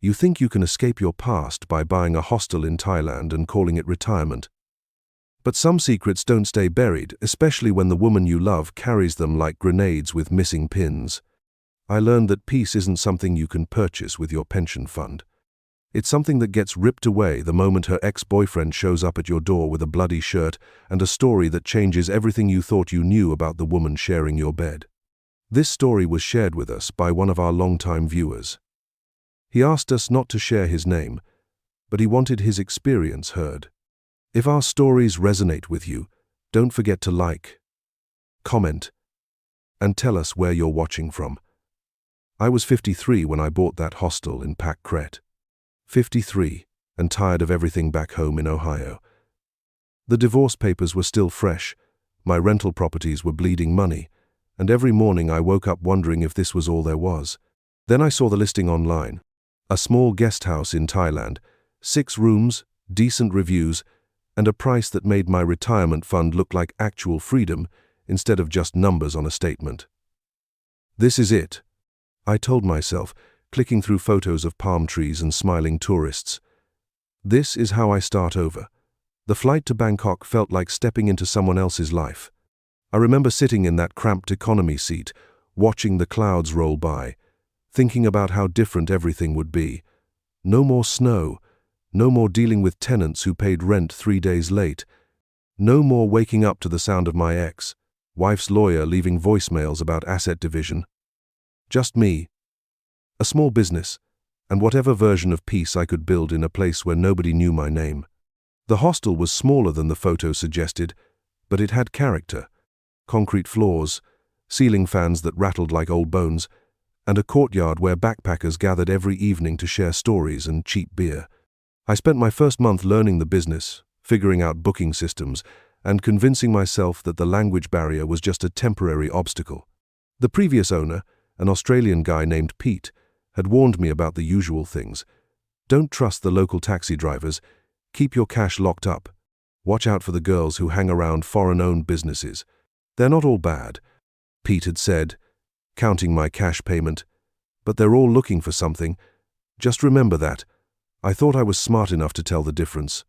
You think you can escape your past by buying a hostel in Thailand and calling it retirement. But some secrets don't stay buried, especially when the woman you love carries them like grenades with missing pins. I learned that peace isn't something you can purchase with your pension fund. It's something that gets ripped away the moment her ex-boyfriend shows up at your door with a bloody shirt and a story that changes everything you thought you knew about the woman sharing your bed. This story was shared with us by one of our longtime viewers. He asked us not to share his name, but he wanted his experience heard. If our stories resonate with you, don't forget to like, comment, and tell us where you're watching from. I was 53 when I bought that hostel in Pac Cret. 53, and tired of everything back home in Ohio. The divorce papers were still fresh, my rental properties were bleeding money, and every morning I woke up wondering if this was all there was. Then I saw the listing online. A small guest house in Thailand, 6 rooms, decent reviews, and a price that made my retirement fund look like actual freedom instead of just numbers on a statement. This is it, I told myself, clicking through photos of palm trees and smiling tourists. This is how I start over. The flight to Bangkok felt like stepping into someone else's life. I remember sitting in that cramped economy seat, watching the clouds roll by, thinking about how different everything would be. No more snow, no more dealing with tenants who paid rent 3 days late, no more waking up to the sound of my ex-wife's lawyer leaving voicemails about asset division. Just me, a small business, and whatever version of peace I could build in a place where nobody knew my name. The hostel was smaller than the photo suggested, but it had character. Concrete floors, ceiling fans that rattled like old bones, and a courtyard where backpackers gathered every evening to share stories and cheap beer. I spent my first month learning the business, figuring out booking systems, and convincing myself that the language barrier was just a temporary obstacle. The previous owner, an Australian guy named Pete, had warned me about the usual things. Don't trust the local taxi drivers. Keep your cash locked up. Watch out for the girls who hang around foreign-owned businesses. They're not all bad, Pete had said, counting my cash payment. But they're all looking for something. Just remember that. I thought I was smart enough to tell the difference.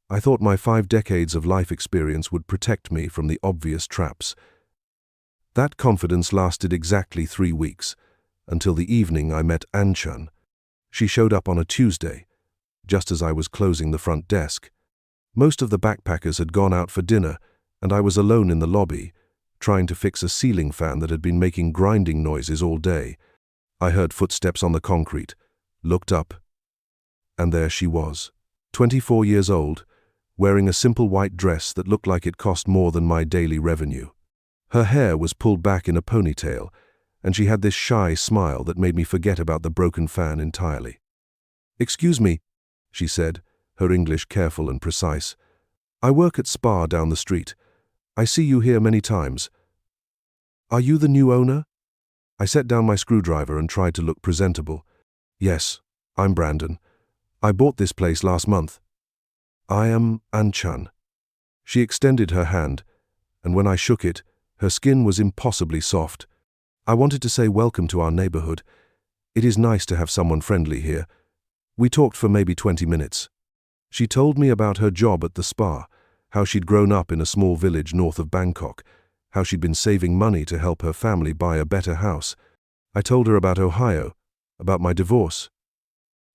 I thought my 5 decades of life experience would protect me from the obvious traps. That confidence lasted exactly 3 weeks, until the evening I met Anchan. She showed up on a Tuesday, just as I was closing the front desk. Most of the backpackers had gone out for dinner, and I was alone in the lobby, trying to fix a ceiling fan that had been making grinding noises all day. I heard footsteps on the concrete, looked up, and there she was, 24 years old, wearing a simple white dress that looked like it cost more than my daily revenue. Her hair was pulled back in a ponytail, and she had this shy smile that made me forget about the broken fan entirely. "Excuse me," she said, her English careful and precise. "I work at Spa down the street. I see you here many times. Are you the new owner?" I set down my screwdriver and tried to look presentable. "Yes, I'm Brandon. I bought this place last month. I am Anchan." She extended her hand, and when I shook it, her skin was impossibly soft. I wanted to say welcome to our neighborhood. It is nice to have someone friendly here. We talked for maybe 20 minutes. She told me about her job at the spa, how she'd grown up in a small village north of Bangkok, how she'd been saving money to help her family buy a better house. I told her about Ohio, about my divorce,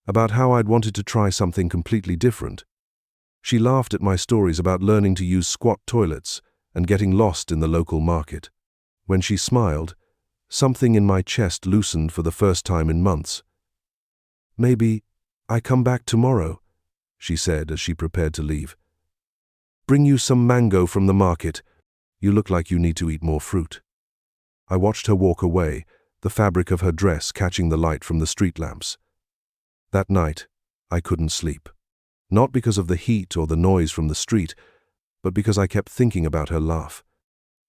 about how I'd wanted to try something completely different. She laughed at my stories about learning to use squat toilets and getting lost in the local market. When she smiled, something in my chest loosened for the first time in months. "Maybe I come back tomorrow," she said as she prepared to leave. "Bring you some mango from the market. You look like you need to eat more fruit." I watched her walk away, the fabric of her dress catching the light from the street lamps. That night, I couldn't sleep. Not because of the heat or the noise from the street, but because I kept thinking about her laugh.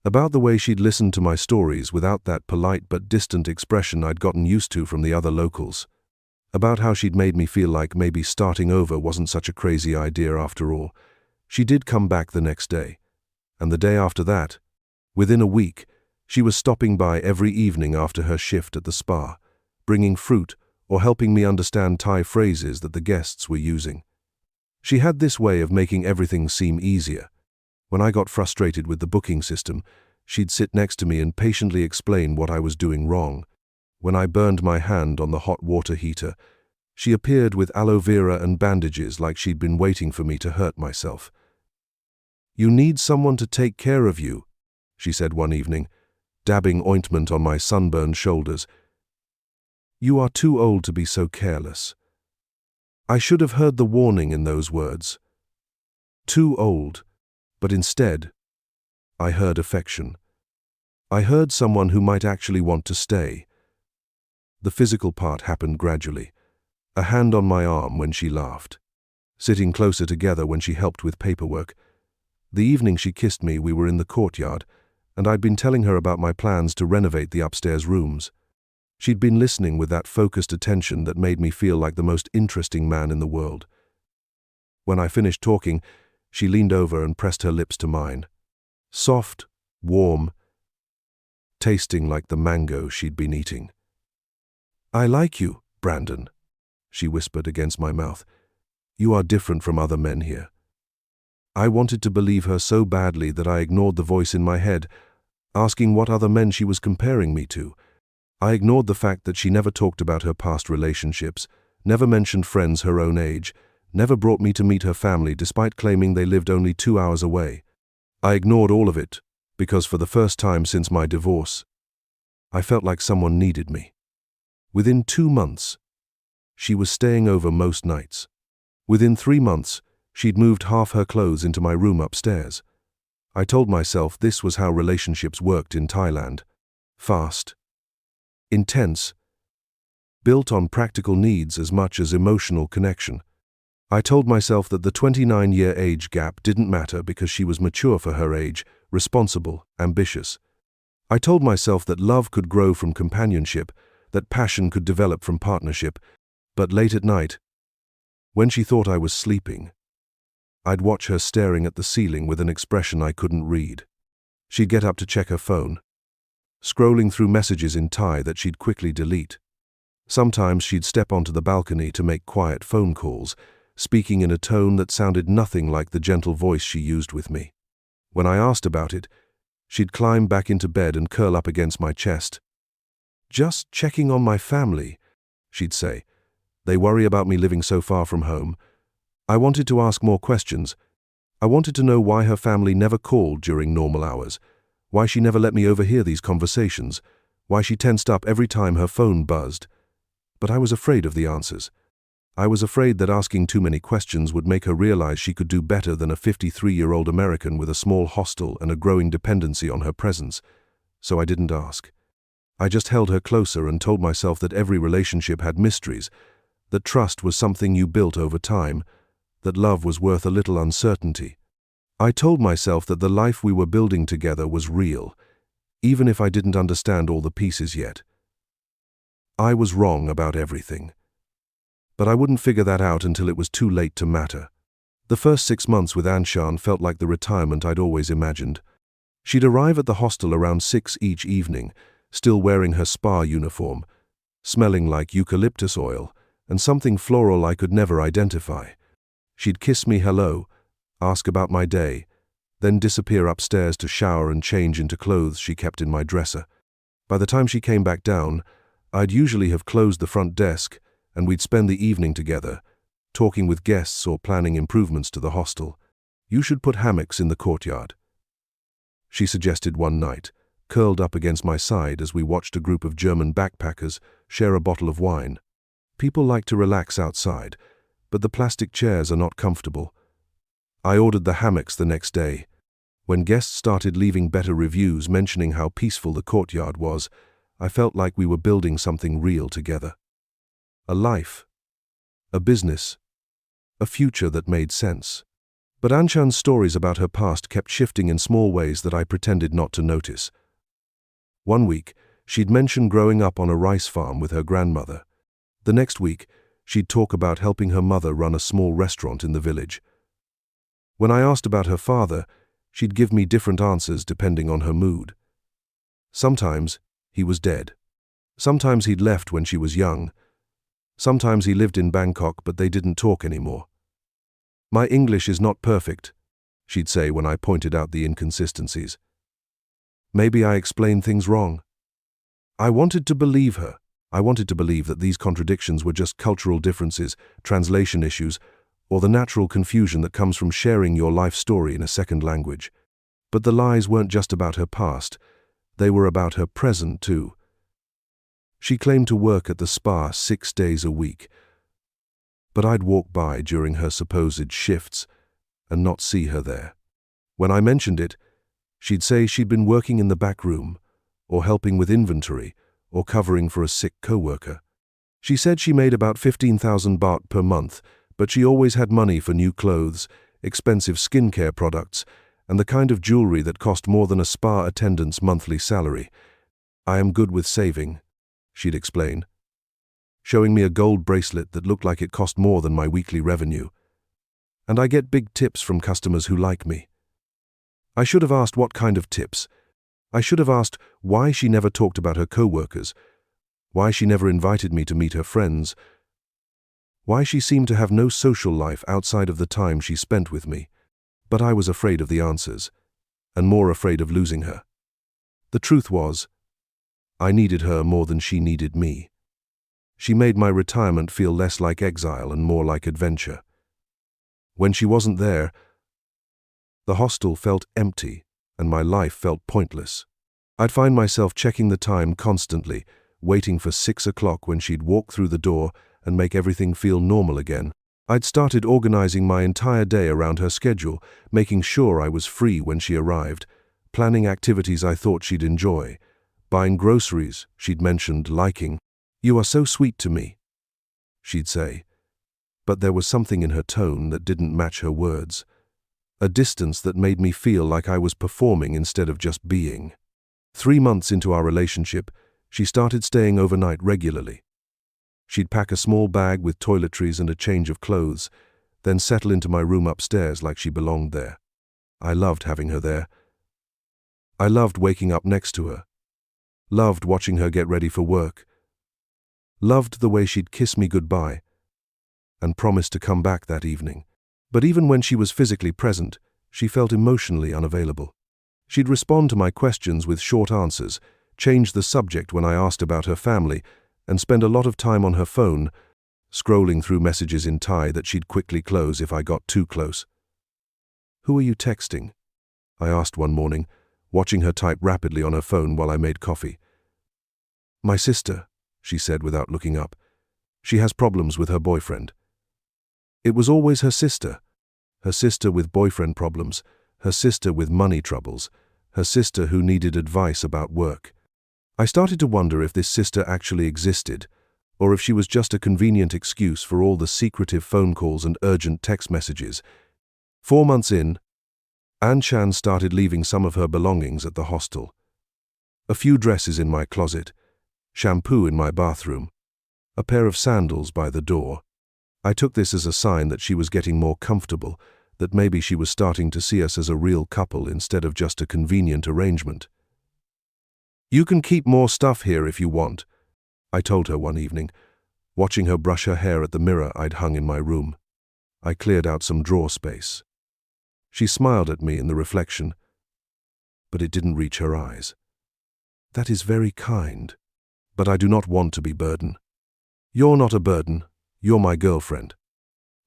About the way she'd listened to my stories without that polite but distant expression I'd gotten used to from the other locals. About how she'd made me feel like maybe starting over wasn't such a crazy idea after all. She did come back the next day, and the day after that. Within a week, she was stopping by every evening after her shift at the spa, bringing fruit or helping me understand Thai phrases that the guests were using. She had this way of making everything seem easier. When I got frustrated with the booking system, she'd sit next to me and patiently explain what I was doing wrong. When I burned my hand on the hot water heater, she appeared with aloe vera and bandages like she'd been waiting for me to hurt myself. "You need someone to take care of you," she said one evening, dabbing ointment on my sunburned shoulders. "You are too old to be so careless." I should have heard the warning in those words. Too old, but instead, I heard affection. I heard someone who might actually want to stay. The physical part happened gradually. A hand on my arm when she laughed. Sitting closer together when she helped with paperwork. The evening she kissed me, we were in the courtyard, and I'd been telling her about my plans to renovate the upstairs rooms. She'd been listening with that focused attention that made me feel like the most interesting man in the world. When I finished talking, she leaned over and pressed her lips to mine. Soft, warm, tasting like the mango she'd been eating. "I like you, Brandon," she whispered against my mouth. "You are different from other men here." I wanted to believe her so badly that I ignored the voice in my head, asking what other men she was comparing me to. I ignored the fact that she never talked about her past relationships, never mentioned friends her own age, never brought me to meet her family despite claiming they lived only 2 hours away. I ignored all of it because for the first time since my divorce, I felt like someone needed me. Within 2 months, she was staying over most nights. Within 3 months, she'd moved half her clothes into my room upstairs. I told myself this was how relationships worked in Thailand. Fast, intense, built on practical needs as much as emotional connection. I told myself that the 29-year age gap didn't matter because she was mature for her age, responsible, ambitious. I told myself that love could grow from companionship, that passion could develop from partnership, but late at night, when she thought I was sleeping, I'd watch her staring at the ceiling with an expression I couldn't read. She'd get up to check her phone, scrolling through messages in Thai that she'd quickly delete. Sometimes she'd step onto the balcony to make quiet phone calls, speaking in a tone that sounded nothing like the gentle voice she used with me. When I asked about it, she'd climb back into bed and curl up against my chest. "Just checking on my family," she'd say. "They worry about me living so far from home." I wanted to ask more questions. I wanted to know why her family never called during normal hours, why she never let me overhear these conversations, why she tensed up every time her phone buzzed. But I was afraid of the answers. I was afraid that asking too many questions would make her realize she could do better than a 53-year-old American with a small hostel and a growing dependency on her presence. So I didn't ask. I just held her closer and told myself that every relationship had mysteries, that trust was something you built over time, that love was worth a little uncertainty. I told myself that the life we were building together was real, even if I didn't understand all the pieces yet. I was wrong about everything. But I wouldn't figure that out until it was too late to matter. The first 6 months with Anchan felt like the retirement I'd always imagined. She'd arrive at the hostel around 6 each evening, still wearing her spa uniform, smelling like eucalyptus oil and something floral I could never identify. She'd kiss me hello, ask about my day, then disappear upstairs to shower and change into clothes she kept in my dresser. By the time she came back down, I'd usually have closed the front desk, and we'd spend the evening together, talking with guests or planning improvements to the hostel. "You should put hammocks in the courtyard," she suggested one night, curled up against my side as we watched a group of German backpackers share a bottle of wine. "People like to relax outside, but the plastic chairs are not comfortable." I ordered the hammocks the next day. When guests started leaving better reviews mentioning how peaceful the courtyard was, I felt like we were building something real together. A life, a business, a future that made sense. But Anchan's stories about her past kept shifting in small ways that I pretended not to notice. One week, she'd mention growing up on a rice farm with her grandmother. The next week, she'd talk about helping her mother run a small restaurant in the village. When I asked about her father, she'd give me different answers depending on her mood. Sometimes he was dead. Sometimes he'd left when she was young. Sometimes he lived in Bangkok, but they didn't talk anymore. My English is not perfect, she'd say when I pointed out the inconsistencies. Maybe I explained things wrong. I wanted to believe her. I wanted to believe that these contradictions were just cultural differences, translation issues, or the natural confusion that comes from sharing your life story in a second language. But the lies weren't just about her past. They were about her present, too. She claimed to work at the spa 6 days a week, but I'd walk by during her supposed shifts and not see her there. When I mentioned it, she'd say she'd been working in the back room, or helping with inventory, or covering for a sick coworker. She said she made about 15,000 baht per month, but she always had money for new clothes, expensive skincare products, and the kind of jewelry that cost more than a spa attendant's monthly salary. I am good with saving, she'd explain, showing me a gold bracelet that looked like it cost more than my weekly revenue. And I get big tips from customers who like me. I should have asked what kind of tips. I should have asked why she never talked about her co-workers, why she never invited me to meet her friends, why she seemed to have no social life outside of the time she spent with me. But I was afraid of the answers, and more afraid of losing her. The truth was, I needed her more than she needed me. She made my retirement feel less like exile and more like adventure. When she wasn't there, the hostel felt empty and my life felt pointless. I'd find myself checking the time constantly, waiting for 6 o'clock when she'd walk through the door and make everything feel normal again. I'd started organizing my entire day around her schedule, making sure I was free when she arrived, planning activities I thought she'd enjoy, buying groceries she'd mentioned liking. "You are so sweet to me," she'd say, but there was something in her tone that didn't match her words, a distance that made me feel like I was performing instead of just being. 3 months into our relationship, she started staying overnight regularly. She'd pack a small bag with toiletries and a change of clothes, then settle into my room upstairs like she belonged there. I loved having her there. I loved waking up next to her, loved watching her get ready for work, loved the way she'd kiss me goodbye and promise to come back that evening. But even when she was physically present, she felt emotionally unavailable. She'd respond to my questions with short answers, change the subject when I asked about her family, and spend a lot of time on her phone, scrolling through messages in Thai that she'd quickly close if I got too close. "Who are you texting?" I asked one morning, watching her type rapidly on her phone while I made coffee. "My sister," she said without looking up. "She has problems with her boyfriend." It was always her sister with boyfriend problems, her sister with money troubles, her sister who needed advice about work. I started to wonder if this sister actually existed, or if she was just a convenient excuse for all the secretive phone calls and urgent text messages. 4 months in, Anchan started leaving some of her belongings at the hostel. A few dresses in my closet, shampoo in my bathroom, a pair of sandals by the door. I took this as a sign that she was getting more comfortable, that maybe she was starting to see us as a real couple instead of just a convenient arrangement. "You can keep more stuff here if you want," I told her one evening, watching her brush her hair at the mirror I'd hung in my room. I cleared out some drawer space. She smiled at me in the reflection, but it didn't reach her eyes. "That is very kind, but I do not want to be burden." "You're not a burden, you're my girlfriend."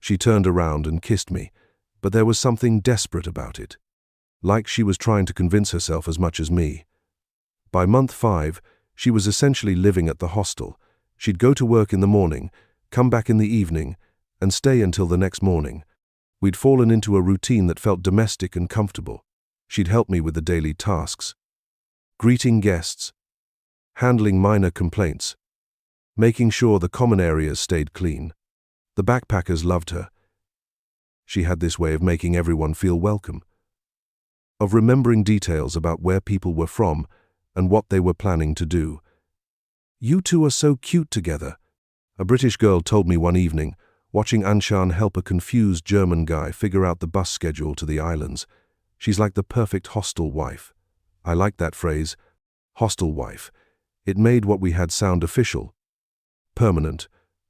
She turned around and kissed me, but there was something desperate about it, like she was trying to convince herself as much as me. By month 5, she was essentially living at the hostel. She'd go to work in the morning, come back in the evening, and stay until the next morning. We'd fallen into a routine that felt domestic and comfortable. She'd help me with the daily tasks, greeting guests, handling minor complaints, making sure the common areas stayed clean. The backpackers loved her. She had this way of making everyone feel welcome, of remembering details about where people were from and what they were planning to do. "You two are so cute together," a British girl told me one evening, watching Anchan help a confused German guy figure out the bus schedule to the islands. "She's like the perfect hostel wife." I liked that phrase, hostel wife. It made what we had sound official, permanent,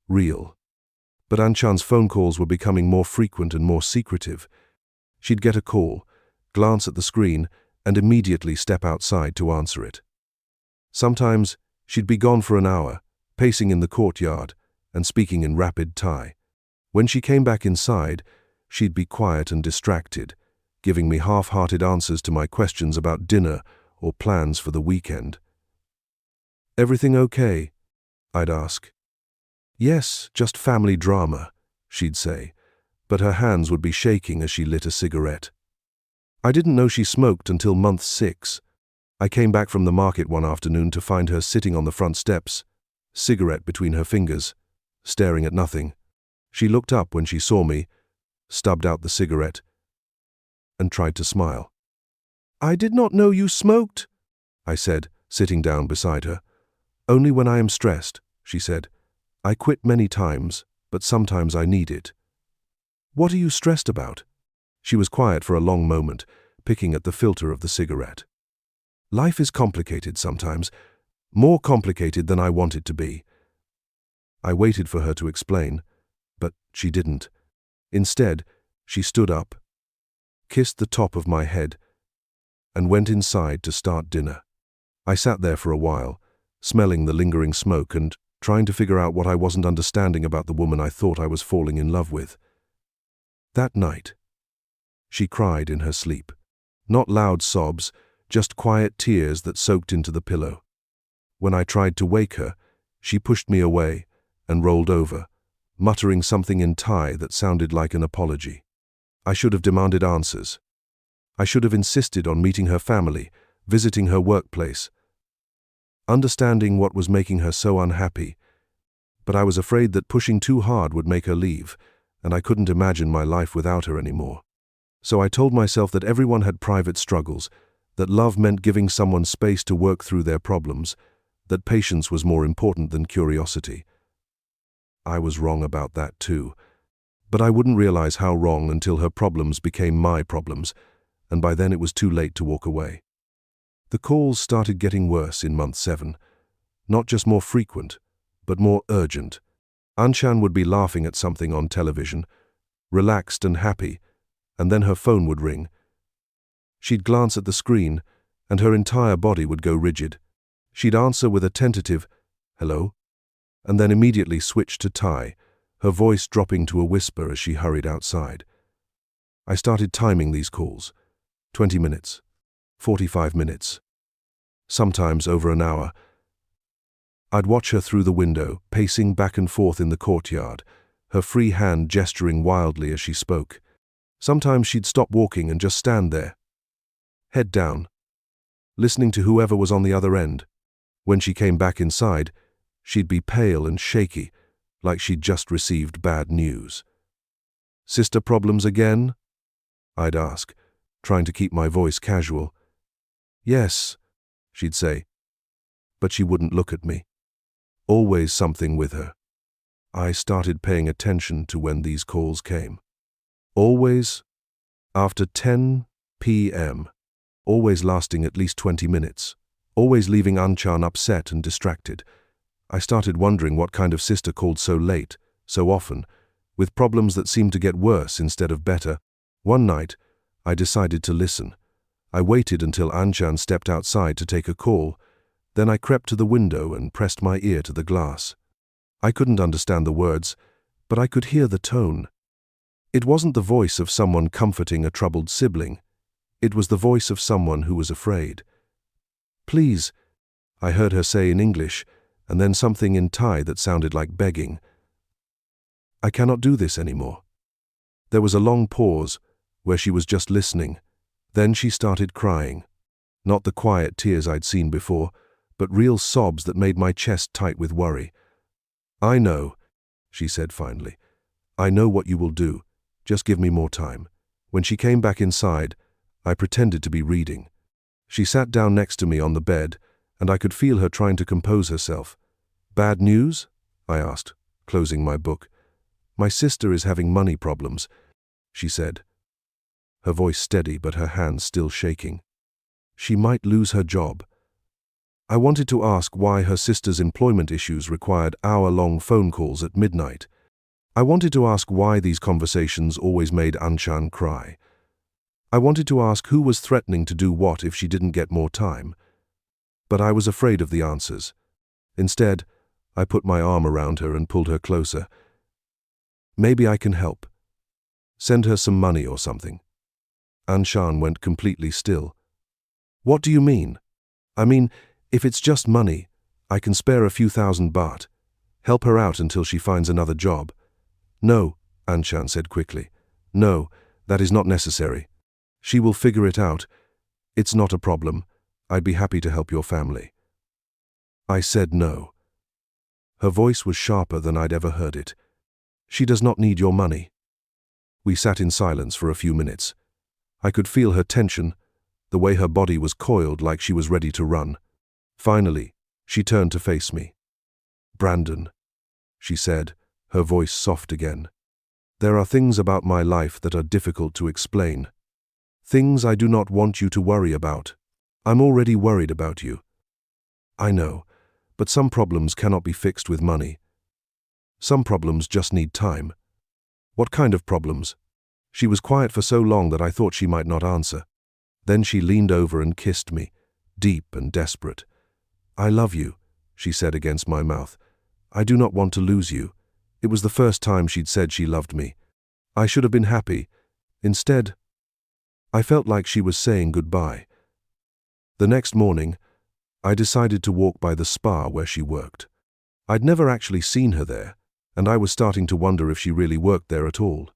real. But Anchan's phone calls were becoming more frequent and more secretive. She'd get a call, glance at the screen, and immediately step outside to answer it. Sometimes she'd be gone for an hour, pacing in the courtyard and speaking in rapid Thai. When she came back inside, she'd be quiet and distracted, giving me half-hearted answers to my questions about dinner or plans for the weekend. "Everything okay?" I'd ask. "Yes, just family drama," she'd say, but her hands would be shaking as she lit a cigarette. I didn't know she smoked until month 6. I came back from the market one afternoon to find her sitting on the front steps, cigarette between her fingers, staring at nothing. She looked up when she saw me, stubbed out the cigarette, and tried to smile. "I did not know you smoked," I said, sitting down beside her. "Only when I am stressed," she said. "I quit many times, but sometimes I need it." "What are you stressed about?" She was quiet for a long moment, picking at the filter of the cigarette. "Life is complicated sometimes, more complicated than I want it to be." I waited for her to explain, but she didn't. Instead, she stood up, kissed the top of my head, and went inside to start dinner. I sat there for a while, smelling the lingering smoke and trying to figure out what I wasn't understanding about the woman I thought I was falling in love with. That night, she cried in her sleep. Not loud sobs, just quiet tears that soaked into the pillow. When I tried to wake her, she pushed me away and rolled over, muttering something in Thai that sounded like an apology. I should have demanded answers. I should have insisted on meeting her family, visiting her workplace, understanding what was making her so unhappy. But I was afraid that pushing too hard would make her leave, and I couldn't imagine my life without her anymore. So I told myself that everyone had private struggles, that love meant giving someone space to work through their problems, that patience was more important than curiosity. I was wrong about that too, but I wouldn't realize how wrong until her problems became my problems, and by then it was too late to walk away. The calls started getting worse in month 7, not just more frequent, but more urgent. Anchan would be laughing at something on television, relaxed and happy, and then her phone would ring. She'd glance at the screen, and her entire body would go rigid. She'd answer with a tentative, "Hello?" and then immediately switch to Thai, her voice dropping to a whisper as she hurried outside. I started timing these calls. 20 minutes, 45 minutes, sometimes over an hour. I'd watch her through the window, pacing back and forth in the courtyard, her free hand gesturing wildly as she spoke. Sometimes she'd stop walking and just stand there, head down, listening to whoever was on the other end. When she came back inside, she'd be pale and shaky, like she'd just received bad news. "Sister problems again?" I'd ask, trying to keep my voice casual. "Yes," she'd say, but she wouldn't look at me. Always something with her. I started paying attention to when these calls came. Always after 10 p.m., always lasting at least 20 minutes, always leaving Anchan upset and distracted. I started wondering what kind of sister called so late, so often, with problems that seemed to get worse instead of better. One night, I decided to listen. I waited until Anchan stepped outside to take a call. Then I crept to the window and pressed my ear to the glass. I couldn't understand the words, but I could hear the tone. It wasn't the voice of someone comforting a troubled sibling. It was the voice of someone who was afraid. "Please," I heard her say in English, and then something in Thai that sounded like begging. "I cannot do this anymore." There was a long pause, where she was just listening. Then she started crying. Not the quiet tears I'd seen before, but real sobs that made my chest tight with worry. "I know," she said finally. "I know what you will do. Just give me more time." When she came back inside, I pretended to be reading. She sat down next to me on the bed, and I could feel her trying to compose herself. "Bad news?" I asked, closing my book. "My sister is having money problems," she said, her voice steady but her hands still shaking. "She might lose her job." I wanted to ask why her sister's employment issues required hour-long phone calls at midnight. I wanted to ask why these conversations always made Anchan cry. I wanted to ask who was threatening to do what if she didn't get more time. But I was afraid of the answers. Instead, I put my arm around her and pulled her closer. Maybe I can help. Send her some money or something. Anchan went completely still. What do you mean? I mean, if it's just money, I can spare a few thousand baht. Help her out until she finds another job. No, Anchan said quickly. No, that is not necessary. She will figure it out. It's not a problem. I'd be happy to help your family. I said no. Her voice was sharper than I'd ever heard it. She does not need your money. We sat in silence for a few minutes. I could feel her tension, the way her body was coiled like she was ready to run. Finally, she turned to face me. Brandon, she said, her voice soft again. There are things about my life that are difficult to explain. Things I do not want you to worry about. I'm already worried about you. I know, but some problems cannot be fixed with money. Some problems just need time. What kind of problems? She was quiet for so long that I thought she might not answer. Then she leaned over and kissed me, deep and desperate. I love you, she said against my mouth. I do not want to lose you. It was the first time she'd said she loved me. I should have been happy. Instead, I felt like she was saying goodbye. The next morning, I decided to walk by the spa where she worked. I'd never actually seen her there, and I was starting to wonder if she really worked there at all.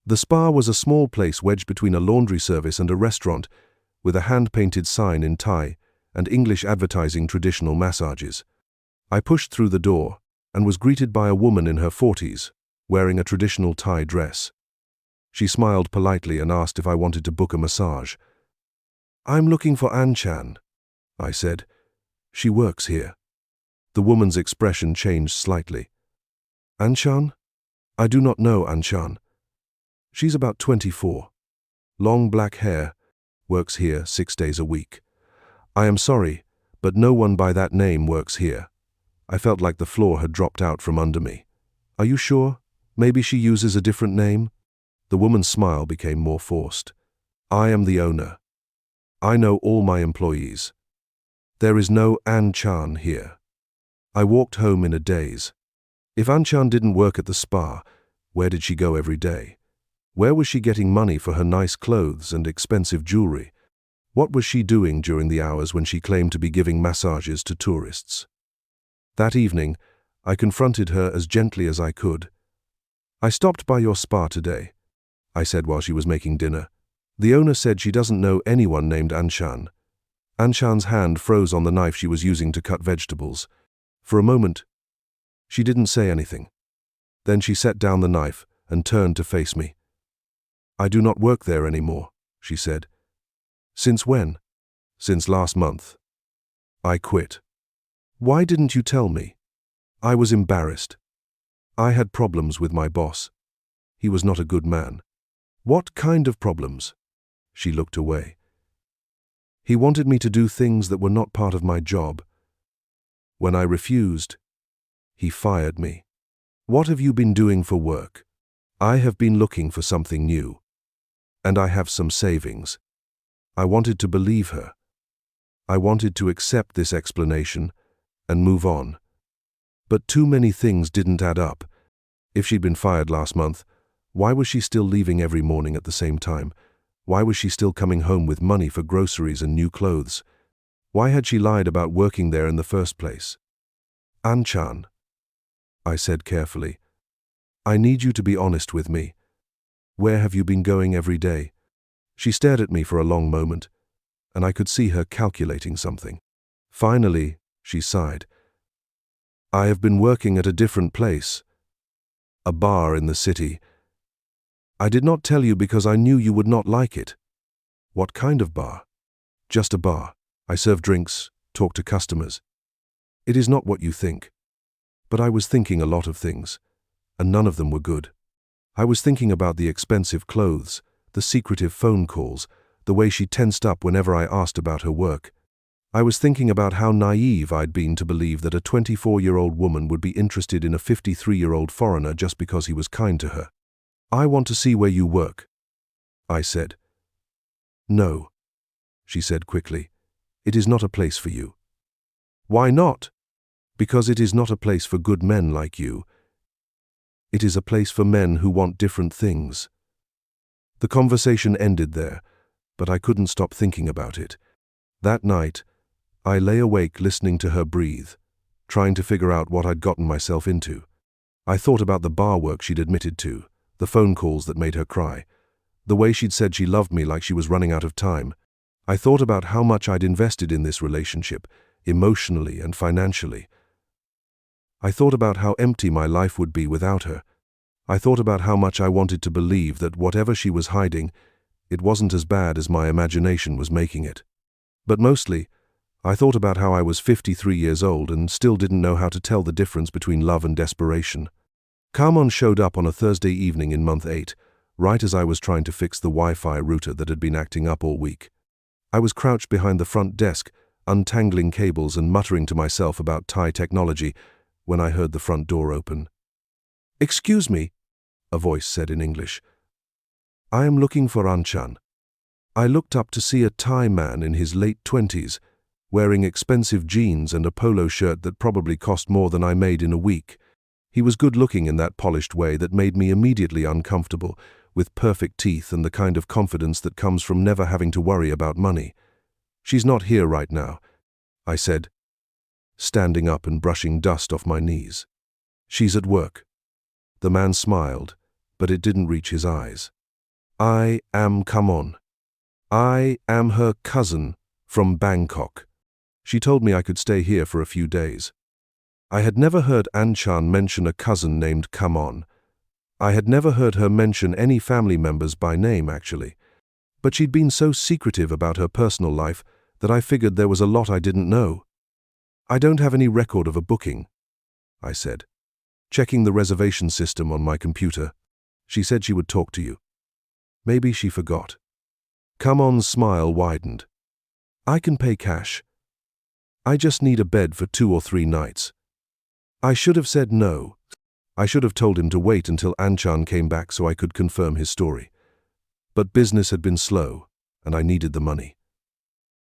The spa was a small place wedged between a laundry service and a restaurant, with a hand-painted sign in Thai and English advertising traditional massages. I pushed through the door and was greeted by a woman in her 40s, wearing a traditional Thai dress. She smiled politely and asked if I wanted to book a massage. I'm looking for Anchan, I said. She works here. The woman's expression changed slightly. Anchan? I do not know Anchan. She's about 24. Long black hair, works here 6 days a week. I am sorry, but no one by that name works here. I felt like the floor had dropped out from under me. Are you sure? Maybe she uses a different name? The woman's smile became more forced. I am the owner. I know all my employees. There is no Anchan here. I walked home in a daze. If Anchan didn't work at the spa, where did she go every day? Where was she getting money for her nice clothes and expensive jewelry? What was she doing during the hours when she claimed to be giving massages to tourists? That evening, I confronted her as gently as I could. I stopped by your spa today, I said while she was making dinner. The owner said she doesn't know anyone named Anchan. Anchan's hand froze on the knife she was using to cut vegetables. For a moment, she didn't say anything. Then she set down the knife and turned to face me. I do not work there anymore, she said. Since when? Since last month. I quit. Why didn't you tell me? I was embarrassed. I had problems with my boss. He was not a good man. What kind of problems? She looked away. He wanted me to do things that were not part of my job. When I refused, he fired me. What have you been doing for work? I have been looking for something new. And I have some savings. I wanted to believe her. I wanted to accept this explanation and move on. But too many things didn't add up. If she'd been fired last month, why was she still leaving every morning at the same time? Why was she still coming home with money for groceries and new clothes? Why had she lied about working there in the first place? Anchan, I said carefully, I need you to be honest with me. Where have you been going every day? She stared at me for a long moment, and I could see her calculating something. Finally, she sighed. I have been working at a different place. A bar in the city. I did not tell you because I knew you would not like it. What kind of bar? Just a bar. I serve drinks, talk to customers. It is not what you think. But I was thinking a lot of things, and none of them were good. I was thinking about the expensive clothes, the secretive phone calls, the way she tensed up whenever I asked about her work. I was thinking about how naive I'd been to believe that a 24-year-old woman would be interested in a 53-year-old foreigner just because he was kind to her. "I want to see where you work," I said. "No," she said quickly. "It is not a place for you." "Why not?" "Because it is not a place for good men like you. It is a place for men who want different things." The conversation ended there, but I couldn't stop thinking about it. That night, I lay awake listening to her breathe, trying to figure out what I'd gotten myself into. I thought about the bar work she'd admitted to, the phone calls that made her cry, the way she'd said she loved me like she was running out of time. I thought about how much I'd invested in this relationship, emotionally and financially. I thought about how empty my life would be without her. I thought about how much I wanted to believe that whatever she was hiding, it wasn't as bad as my imagination was making it. But mostly, I thought about how I was 53 years old and still didn't know how to tell the difference between love and desperation. Kaman showed up on a Thursday evening in month 8, right as I was trying to fix the Wi-Fi router that had been acting up all week. I was crouched behind the front desk, untangling cables and muttering to myself about Thai technology, when I heard the front door open. "Excuse me," a voice said in English. "I am looking for Anchan." I looked up to see a Thai man in his late 20s, wearing expensive jeans and a polo shirt that probably cost more than I made in a week. He was good-looking in that polished way that made me immediately uncomfortable, with perfect teeth and the kind of confidence that comes from never having to worry about money. "She's not here right now," I said, standing up and brushing dust off my knees. "She's at work." The man smiled, but it didn't reach his eyes. "I am Kaman. I am her cousin from Bangkok. She told me I could stay here for a few days." I had never heard Anchan mention a cousin named Kaman. I had never heard her mention any family members by name, actually. But she'd been so secretive about her personal life that I figured there was a lot I didn't know. "I don't have any record of a booking," I said, checking the reservation system on my computer. "She said she would talk to you." Maybe she forgot. Kaman's smile widened. "I can pay cash. I just need a bed for 2 or 3 nights." I should have said no. I should have told him to wait until Anchan came back so I could confirm his story. But business had been slow, and I needed the money.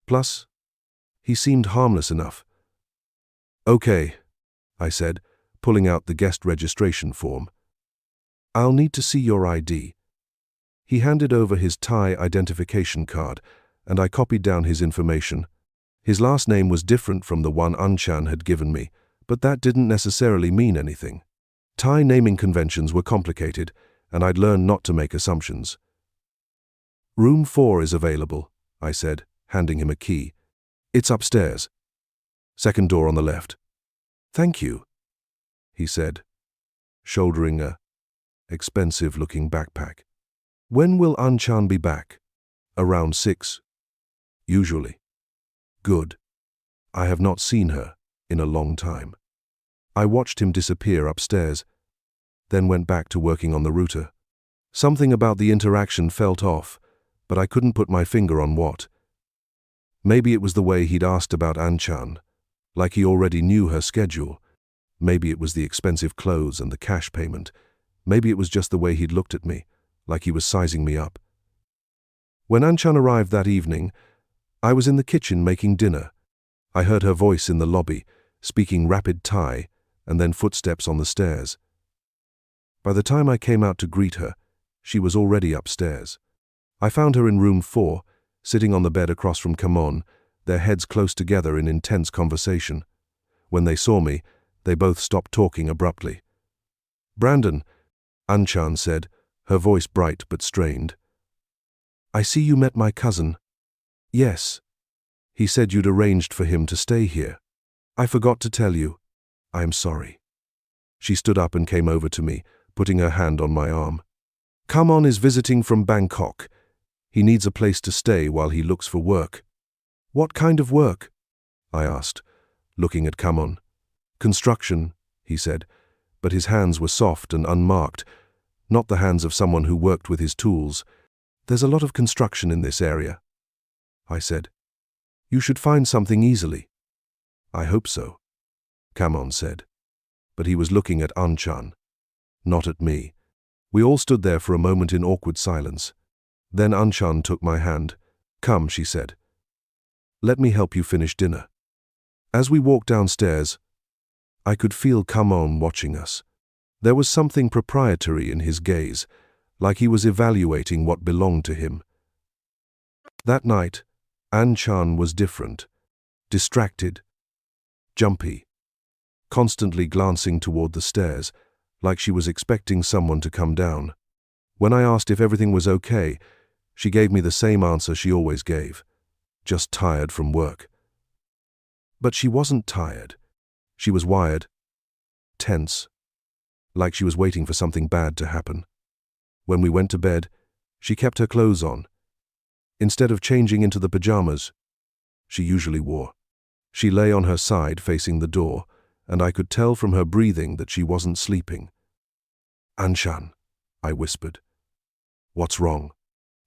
Plus, he seemed harmless enough. "Okay," I said, pulling out the guest registration form. "I'll need to see your ID." He handed over his Thai identification card, and I copied down his information. His last name was different from the one Anchan had given me, but that didn't necessarily mean anything. Thai naming conventions were complicated, and I'd learned not to make assumptions. "Room 4 is available," I said, handing him a key. "It's upstairs. Second door on the left." "Thank you," he said, shouldering a expensive-looking backpack. "When will Anchan be back?" "Around 6. Usually." "Good. I have not seen her in a long time." I watched him disappear upstairs, then went back to working on the router. Something about the interaction felt off, but I couldn't put my finger on what. Maybe it was the way he'd asked about Anchan, like he already knew her schedule. Maybe it was the expensive clothes and the cash payment. Maybe it was just the way he'd looked at me, like he was sizing me up. When Anchan arrived that evening, I was in the kitchen making dinner. I heard her voice in the lobby, speaking rapid Thai, and then footsteps on the stairs. By the time I came out to greet her, she was already upstairs. I found her in room 4, sitting on the bed across from Kaman, their heads close together in intense conversation. When they saw me, they both stopped talking abruptly. "Brandon," Anchan said, her voice bright but strained. "I see you met my cousin." "Yes. He said you'd arranged for him to stay here." "I forgot to tell you. I am sorry." She stood up and came over to me, putting her hand on my arm. "Kaman is visiting from Bangkok. He needs a place to stay while he looks for work." "What kind of work?" I asked, looking at Kaman. "Construction," he said, but his hands were soft and unmarked, not the hands of someone who worked with his tools. "There's a lot of construction in this area," I said. You should find something easily. I hope so, Kaman said. But he was looking at Anchan, not at me. We all stood there for a moment in awkward silence. Then Anchan took my hand. Come, she said. Let me help you finish dinner. As we walked downstairs, I could feel Kaman watching us. There was something proprietary in his gaze, like he was evaluating what belonged to him. That night, Anchan was different, distracted, jumpy, constantly glancing toward the stairs, like she was expecting someone to come down. When I asked if everything was okay, she gave me the same answer she always gave, just tired from work. But she wasn't tired. She was wired, tense, like she was waiting for something bad to happen. When we went to bed, she kept her clothes on, instead of changing into the pajamas she usually wore. She lay on her side facing the door, and I could tell from her breathing that she wasn't sleeping. Anchan, I whispered. What's wrong?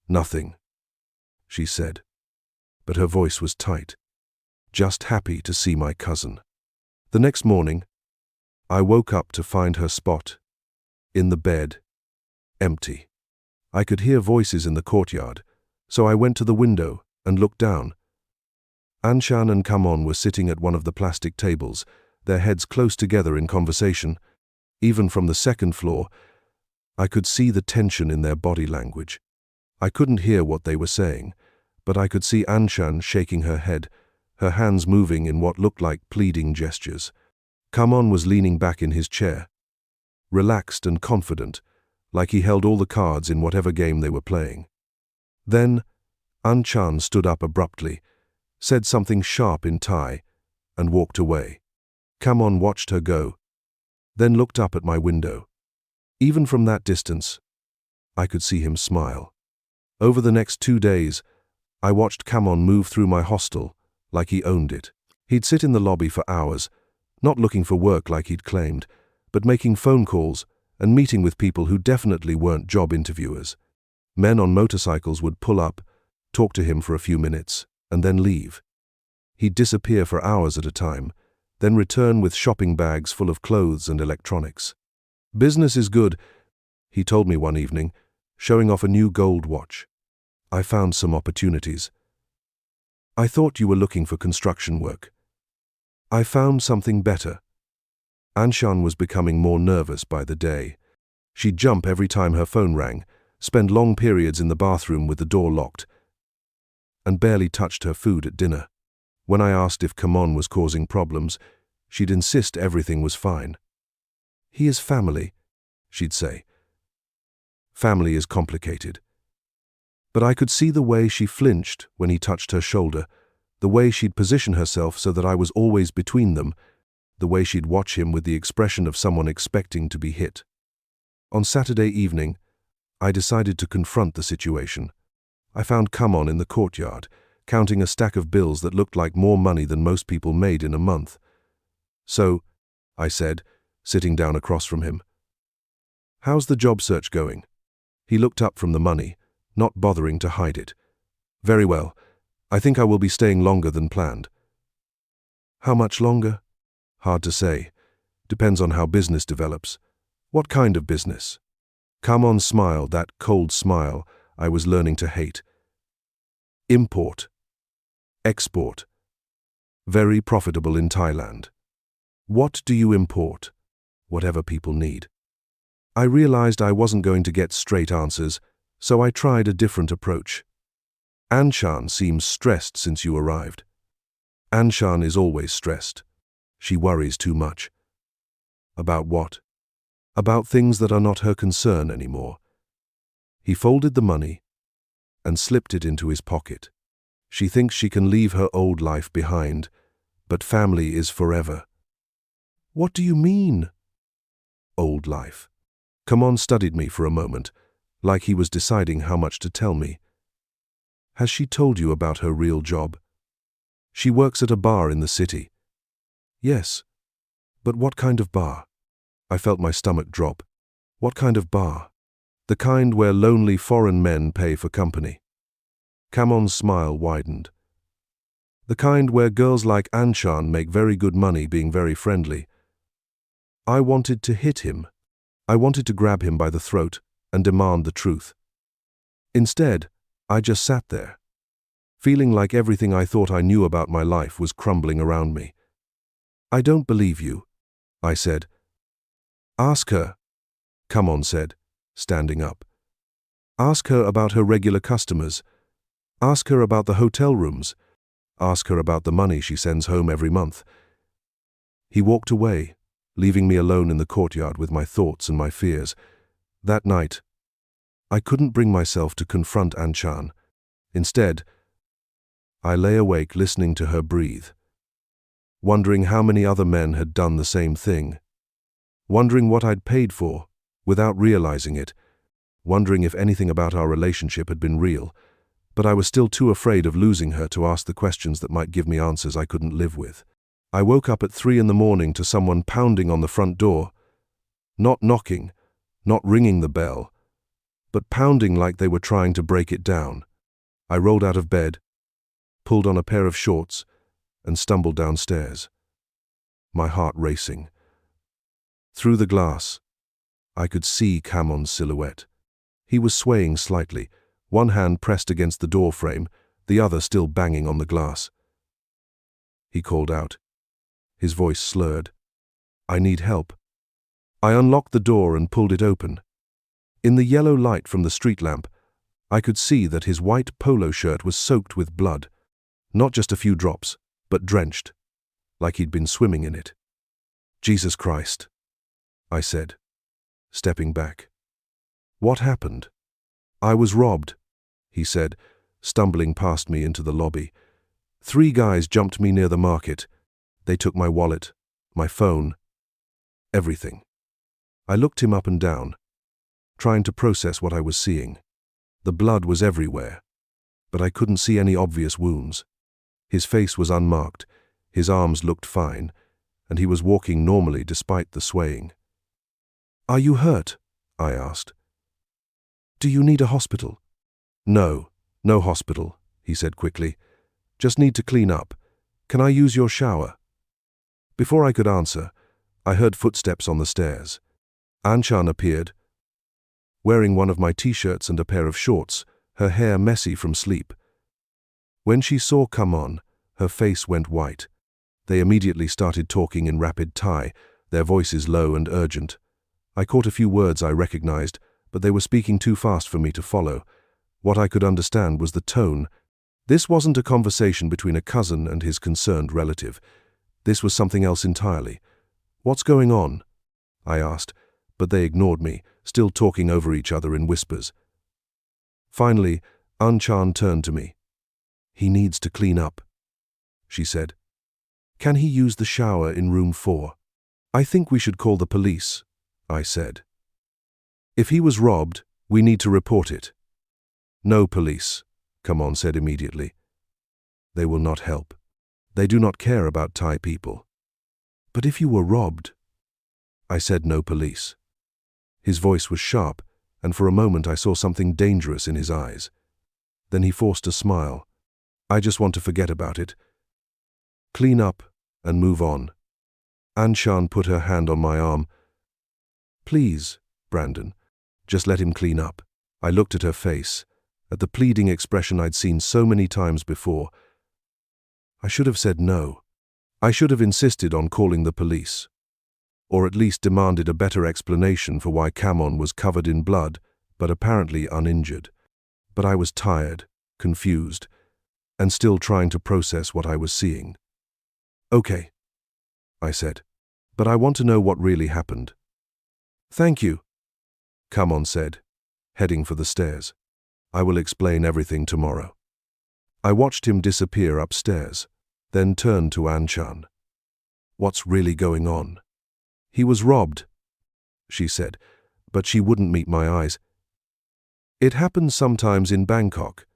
Nothing, she said, but her voice was tight. Just happy to see my cousin. The next morning, I woke up to find her spot, in the bed, empty. I could hear voices in the courtyard, so I went to the window and looked down. Anchan and Kaman were sitting at one of the plastic tables, their heads close together in conversation. Even from the second floor, I could see the tension in their body language. I couldn't hear what they were saying, but I could see Anchan shaking her head, her hands moving in what looked like pleading gestures. Kaman was leaning back in his chair, relaxed and confident, like he held all the cards in whatever game they were playing. Then, Anchan stood up abruptly, said something sharp in Thai, and walked away. Kaman watched her go, then looked up at my window. Even from that distance, I could see him smile. Over the next 2 days, I watched Kaman move through my hostel like he owned it. He'd sit in the lobby for hours, not looking for work like he'd claimed, but making phone calls and meeting with people who definitely weren't job interviewers. Men on motorcycles would pull up, talk to him for a few minutes, and then leave. He'd disappear for hours at a time, then return with shopping bags full of clothes and electronics. Business is good, he told me one evening, showing off a new gold watch. I found some opportunities. I thought you were looking for construction work. I found something better. Anchan was becoming more nervous by the day. She'd jump every time her phone rang, spend long periods in the bathroom with the door locked, and barely touched her food at dinner. When I asked if Kaman was causing problems, she'd insist everything was fine. He is family, she'd say. Family is complicated. But I could see the way she flinched when he touched her shoulder, the way she'd position herself so that I was always between them, the way she'd watch him with the expression of someone expecting to be hit. On Saturday evening, I decided to confront the situation. I found Kaman in the courtyard, counting a stack of bills that looked like more money than most people made in a month. So, I said, sitting down across from him, how's the job search going? He looked up from the money, not bothering to hide it. Very well. I think I will be staying longer than planned. How much longer? Hard to say. Depends on how business develops. What kind of business? Kaman smiled, that cold smile I was learning to hate. Import. Export. Very profitable in Thailand. What do you import? Whatever people need. I realized I wasn't going to get straight answers, so I tried a different approach. Anchan seems stressed since you arrived. Anchan is always stressed. She worries too much. About what? About things that are not her concern anymore. He folded the money and slipped it into his pocket. She thinks she can leave her old life behind, but family is forever. What do you mean? Old life. Kaman studied me for a moment, like he was deciding how much to tell me. Has she told you about her real job? She works at a bar in the city. Yes. But what kind of bar? I felt my stomach drop. What kind of bar? The kind where lonely foreign men pay for company. Kaman's smile widened. The kind where girls like Anchan make very good money being very friendly. I wanted to hit him. I wanted to grab him by the throat and demand the truth. Instead, I just sat there, feeling like everything I thought I knew about my life was crumbling around me. I don't believe you, I said. Ask her, Kaman said, standing up. Ask her about her regular customers. Ask her about the hotel rooms. Ask her about the money she sends home every month. He walked away, leaving me alone in the courtyard with my thoughts and my fears. That night, I couldn't bring myself to confront Anchan. Instead, I lay awake listening to her breathe, wondering how many other men had done the same thing, wondering what I'd paid for, without realizing it, wondering if anything about our relationship had been real, but I was still too afraid of losing her to ask the questions that might give me answers I couldn't live with. I woke up at 3 a.m. to someone pounding on the front door, not knocking, not ringing the bell, but pounding like they were trying to break it down. I rolled out of bed, pulled on a pair of shorts, and stumbled downstairs, my heart racing. Through the glass, I could see Kaman's silhouette. He was swaying slightly, one hand pressed against the door frame, the other still banging on the glass. He called out. His voice slurred. I need help. I unlocked the door and pulled it open. In the yellow light from the street lamp, I could see that his white polo shirt was soaked with blood. Not just a few drops, but drenched, like he'd been swimming in it. Jesus Christ, I said, stepping back. What happened? I was robbed, he said, stumbling past me into the lobby. 3 guys jumped me near the market. They took my wallet, my phone, everything. I looked him up and down, trying to process what I was seeing. The blood was everywhere, but I couldn't see any obvious wounds. His face was unmarked, his arms looked fine, and he was walking normally despite the swaying. Are you hurt? I asked. Do you need a hospital? No hospital, he said quickly. Just need to clean up. Can I use your shower? Before I could answer, I heard footsteps on the stairs. Anchan appeared, wearing one of my t-shirts and a pair of shorts, her hair messy from sleep. When she saw Kaman, her face went white. They immediately started talking in rapid Thai, their voices low and urgent. I caught a few words I recognized, but they were speaking too fast for me to follow. What I could understand was the tone. This wasn't a conversation between a cousin and his concerned relative. This was something else entirely. What's going on? I asked, but they ignored me, still talking over each other in whispers. Finally, Anchan turned to me. He needs to clean up, she said. Can he use the shower in room 4? I think we should call the police, I said. If he was robbed, we need to report it. No police, Kaman said immediately. They will not help. They do not care about Thai people. But if you were robbed? I said no police. His voice was sharp, and for a moment I saw something dangerous in his eyes. Then he forced a smile. I just want to forget about it. Clean up and move on. Anchan put her hand on my arm. Please, Brandon, just let him clean up. I looked at her face, at the pleading expression I'd seen so many times before. I should have said no. I should have insisted on calling the police, or at least demanded a better explanation for why Kaman was covered in blood, but apparently uninjured. But I was tired, confused, and still trying to process what I was seeing. Okay, I said, but I want to know what really happened. Thank you, Kaman said, heading for the stairs. I will explain everything tomorrow. I watched him disappear upstairs, then turned to Anchan. What's really going on? He was robbed, she said, but she wouldn't meet my eyes. It happens sometimes in Bangkok.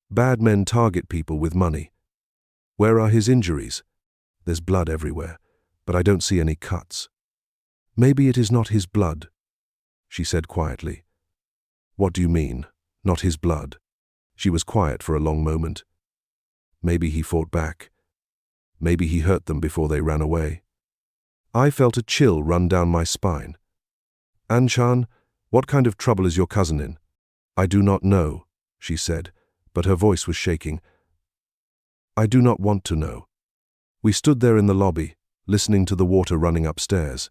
Bad men target people with money. Where are his injuries? There's blood everywhere, but I don't see any cuts. Maybe it is not his blood, she said quietly. What do you mean, not his blood? She was quiet for a long moment. Maybe he fought back. Maybe he hurt them before they ran away. I felt a chill run down my spine. Anchan, what kind of trouble is your cousin in? I do not know, she said, but her voice was shaking. I do not want to know. We stood there in the lobby, listening to the water running upstairs.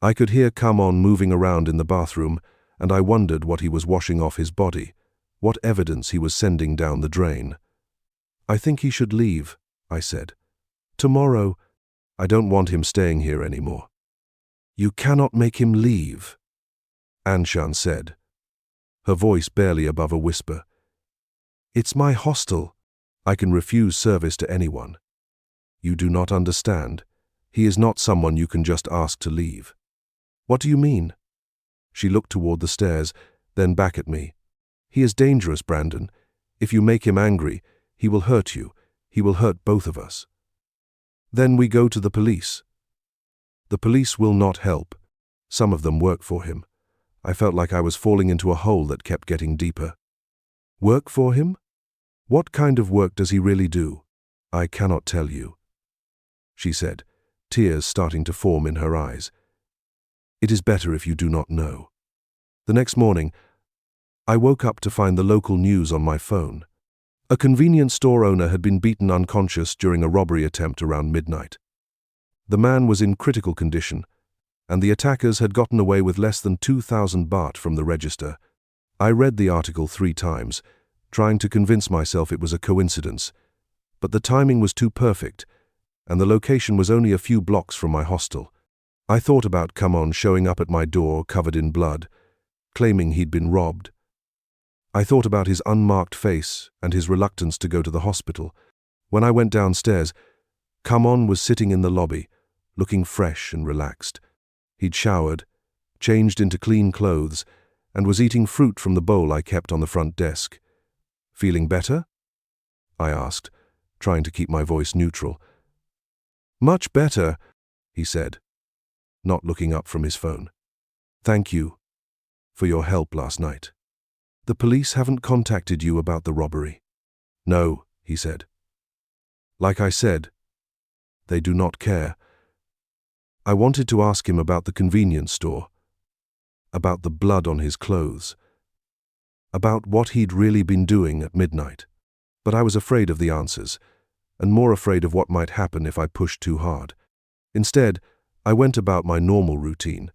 I could hear Kaman moving around in the bathroom, and I wondered what he was washing off his body, what evidence he was sending down the drain. I think he should leave, I said. Tomorrow, I don't want him staying here anymore. You cannot make him leave, Anchan said, her voice barely above a whisper. It's my hostel. I can refuse service to anyone. You do not understand. He is not someone you can just ask to leave. What do you mean? She looked toward the stairs, then back at me. He is dangerous, Brandon. If you make him angry, he will hurt you. He will hurt both of us. Then we go to the police. The police will not help. Some of them work for him. I felt like I was falling into a hole that kept getting deeper. Work for him? What kind of work does he really do? I cannot tell you, she said, tears starting to form in her eyes. It is better if you do not know. The next morning, I woke up to find the local news on my phone. A convenience store owner had been beaten unconscious during a robbery attempt around midnight. The man was in critical condition, and the attackers had gotten away with less than 2,000 baht from the register. I read the article 3 times, trying to convince myself it was a coincidence, but the timing was too perfect, and the location was only a few blocks from my hostel. I thought about Kaman showing up at my door covered in blood, claiming he'd been robbed. I thought about his unmarked face and his reluctance to go to the hospital. When I went downstairs, Kaman was sitting in the lobby, looking fresh and relaxed. He'd showered, changed into clean clothes, and was eating fruit from the bowl I kept on the front desk. Feeling better? I asked, trying to keep my voice neutral. Much better, he said, not looking up from his phone. Thank you for your help last night. The police haven't contacted you about the robbery? No, he said. Like I said, they do not care. I wanted to ask him about the convenience store, about the blood on his clothes, about what he'd really been doing at midnight. But I was afraid of the answers, and more afraid of what might happen if I pushed too hard. Instead, I went about my normal routine,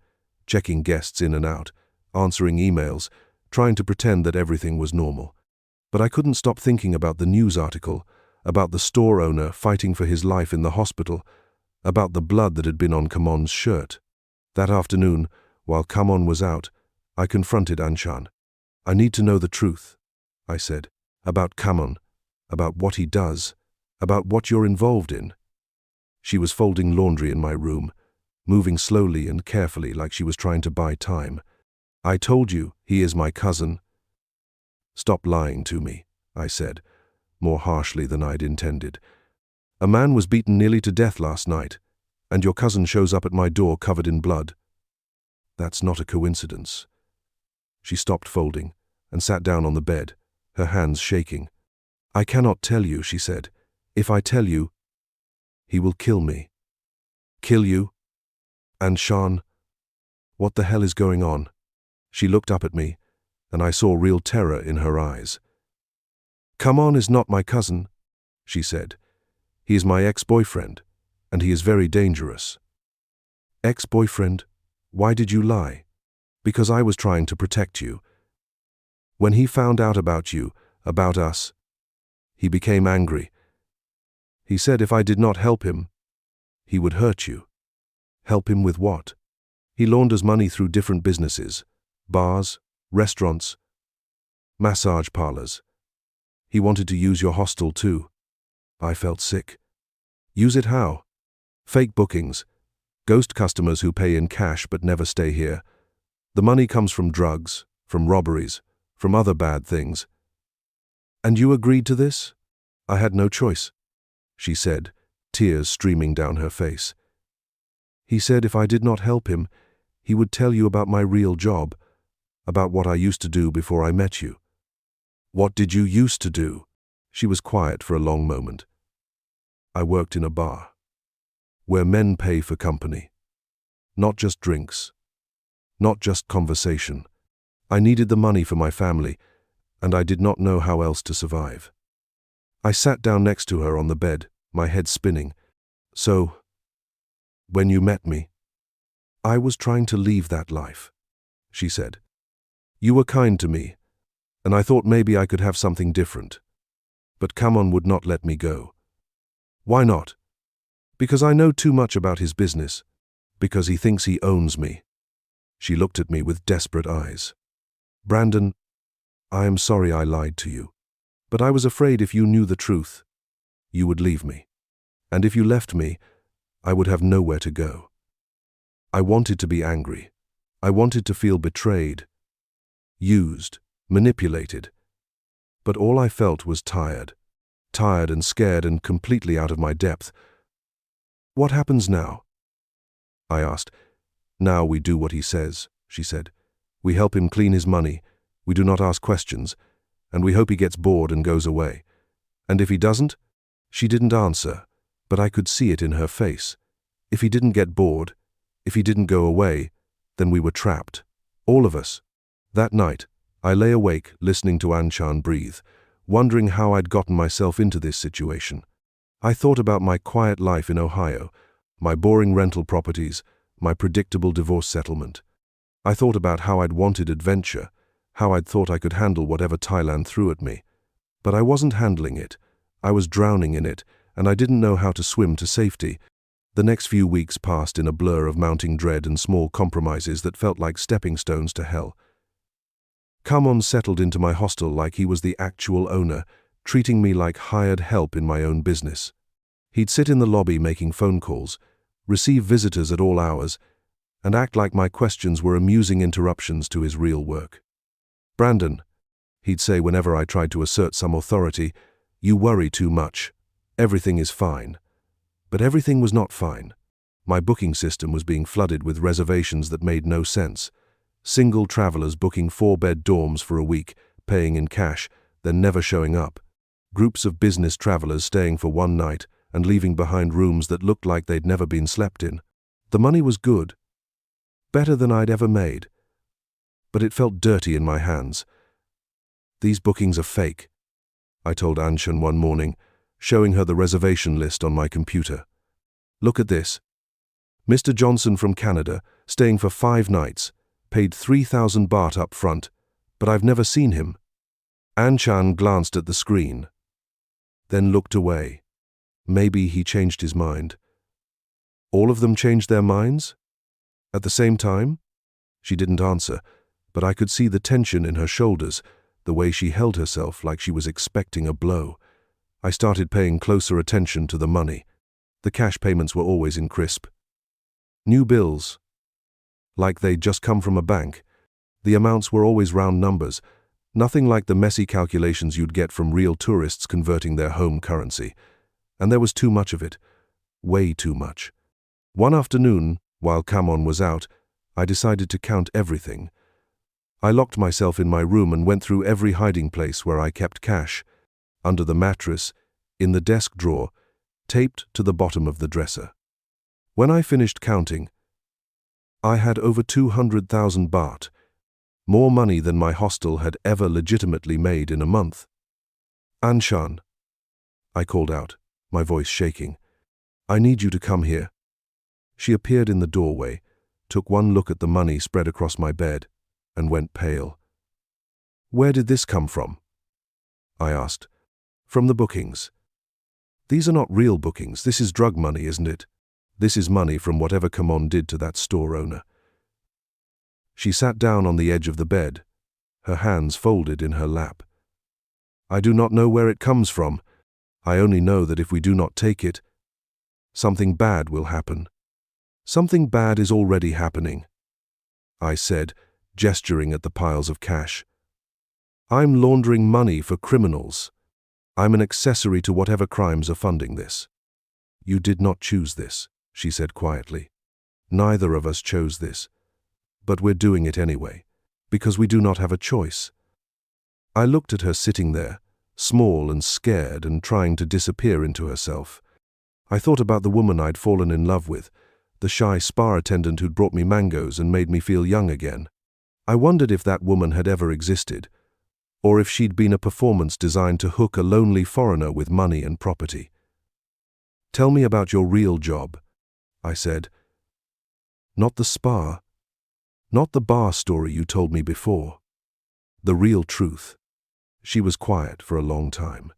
checking guests in and out, answering emails, trying to pretend that everything was normal. But I couldn't stop thinking about the news article, about the store owner fighting for his life in the hospital, about the blood that had been on Kaman's shirt. That afternoon, while Kaman was out, I confronted Anchan. I need to know the truth, I said, about Kaman, about what he does, about what you're involved in. She was folding laundry in my room, moving slowly and carefully like she was trying to buy time. I told you, he is my cousin. Stop lying to me, I said, more harshly than I'd intended. A man was beaten nearly to death last night, and your cousin shows up at my door covered in blood. That's not a coincidence. She stopped folding and sat down on the bed, her hands shaking. I cannot tell you, she said. If I tell you, he will kill me. Kill you? Anchan, what the hell is going on? She looked up at me, and I saw real terror in her eyes. Kaman is not my cousin, she said. He is my ex-boyfriend, and he is very dangerous. Ex-boyfriend? Why did you lie? Because I was trying to protect you. When he found out about you, about us, he became angry. He said if I did not help him, he would hurt you. Help him with what? He launders money through different businesses, bars, restaurants, massage parlors. He wanted to use your hostel too. I felt sick. Use it how? Fake bookings, ghost customers who pay in cash but never stay here. The money comes from drugs, from robberies, from other bad things. And you agreed to this? I had no choice, she said, tears streaming down her face. He said if I did not help him, he would tell you about my real job, about what I used to do before I met you. What did you used to do? She was quiet for a long moment. I worked in a bar, where men pay for company. Not just drinks, not just conversation. I needed the money for my family, and I did not know how else to survive. I sat down next to her on the bed, my head spinning. So, when you met me, I was trying to leave that life, she said. You were kind to me, and I thought maybe I could have something different. But Kaman would not let me go. Why not? Because I know too much about his business. Because he thinks he owns me. She looked at me with desperate eyes. Brandon, I am sorry I lied to you. But I was afraid if you knew the truth, you would leave me. And if you left me, I would have nowhere to go. I wanted to be angry. I wanted to feel betrayed, used, manipulated. But all I felt was tired and scared and completely out of my depth. What happens now? I asked. Now we do what he says, she said. We help him clean his money. We do not ask questions. And we hope he gets bored and goes away. And if he doesn't? She didn't answer, but I could see it in her face. If he didn't get bored, if he didn't go away, then we were trapped. All of us. That night, I lay awake listening to Anchan breathe, wondering how I'd gotten myself into this situation. I thought about my quiet life in Ohio, my boring rental properties, my predictable divorce settlement. I thought about how I'd wanted adventure, how I'd thought I could handle whatever Thailand threw at me. But I wasn't handling it. I was drowning in it, and I didn't know how to swim to safety. The next few weeks passed in a blur of mounting dread and small compromises that felt like stepping stones to hell. Kaman settled into my hostel like he was the actual owner, treating me like hired help in my own business. He'd sit in the lobby making phone calls, receive visitors at all hours, and act like my questions were amusing interruptions to his real work. Brandon, he'd say whenever I tried to assert some authority, you worry too much. Everything is fine. But everything was not fine. My booking system was being flooded with reservations that made no sense. Single travelers booking 4-bed dorms for a week, paying in cash, then never showing up. Groups of business travelers staying for one night and leaving behind rooms that looked like they'd never been slept in. The money was good. Better than I'd ever made. But it felt dirty in my hands. These bookings are fake, I told Anchan one morning, showing her the reservation list on my computer. Look at this. Mr. Johnson from Canada, staying for 5 nights, paid 3,000 baht up front, but I've never seen him. Anchan glanced at the screen, then looked away. Maybe he changed his mind. All of them changed their minds? At the same time? She didn't answer, but I could see the tension in her shoulders, the way she held herself like she was expecting a blow. I started paying closer attention to the money. The cash payments were always in crisp. New bills. Like they'd just come from a bank. The amounts were always round numbers, nothing like the messy calculations you'd get from real tourists converting their home currency. And there was too much of it. Way too much. One afternoon, while Kaman was out, I decided to count everything. I locked myself in my room and went through every hiding place where I kept cash. Under the mattress, in the desk drawer, taped to the bottom of the dresser. When I finished counting, I had over 200,000 baht, more money than my hostel had ever legitimately made in a month. Anchan, I called out, my voice shaking. I need you to come here. She appeared in the doorway, took one look at the money spread across my bed, and went pale. Where did this come from? I asked. From the bookings. These are not real bookings. This is drug money, isn't it? This is money from whatever Kaman did to that store owner. She sat down on the edge of the bed, her hands folded in her lap. I do not know where it comes from. I only know that if we do not take it, something bad will happen. Something bad is already happening, I said, gesturing at the piles of cash. I'm laundering money for criminals. I'm an accessory to whatever crimes are funding this. You did not choose this, she said quietly. Neither of us chose this. But we're doing it anyway, because we do not have a choice. I looked at her sitting there, small and scared and trying to disappear into herself. I thought about the woman I'd fallen in love with, the shy spa attendant who'd brought me mangoes and made me feel young again. I wondered if that woman had ever existed, or if she'd been a performance designed to hook a lonely foreigner with money and property. "Tell me about your real job," I said. "Not the spa, not the bar story you told me before. The real truth." She was quiet for a long time.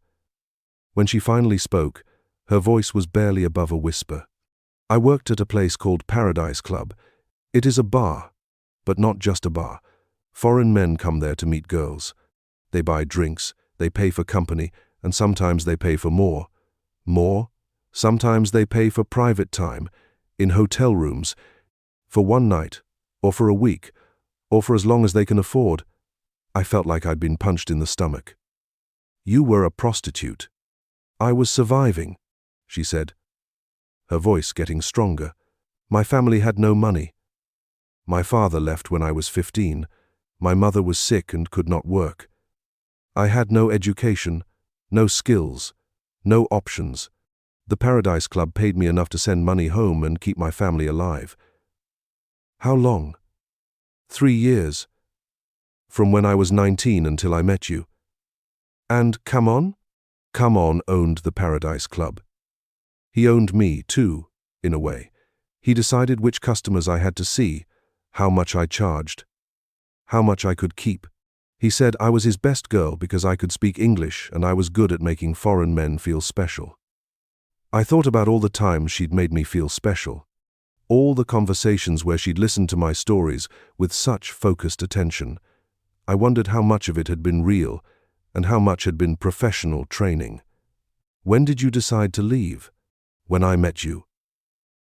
When she finally spoke, her voice was barely above a whisper. "I worked at a place called Paradise Club. It is a bar, but not just a bar. Foreign men come there to meet girls. They buy drinks, they pay for company, and sometimes they pay for more. More? Sometimes they pay for private time, in hotel rooms, for one night, or for a week, or for as long as they can afford." I felt like I'd been punched in the stomach. "You were a prostitute." "I was surviving," she said, her voice getting stronger. "My family had no money. My father left when I was 15. My mother was sick and could not work. I had no education, no skills, no options. The Paradise Club paid me enough to send money home and keep my family alive." "How long?" 3 years. From when I was 19 until I met you." "And Kaman?" "Kaman owned the Paradise Club. He owned me, too, in a way. He decided which customers I had to see, how much I charged, how much I could keep. He said I was his best girl because I could speak English and I was good at making foreign men feel special." I thought about all the times she'd made me feel special. All the conversations where she'd listened to my stories with such focused attention. I wondered how much of it had been real and how much had been professional training. "When did you decide to leave?" "When I met you.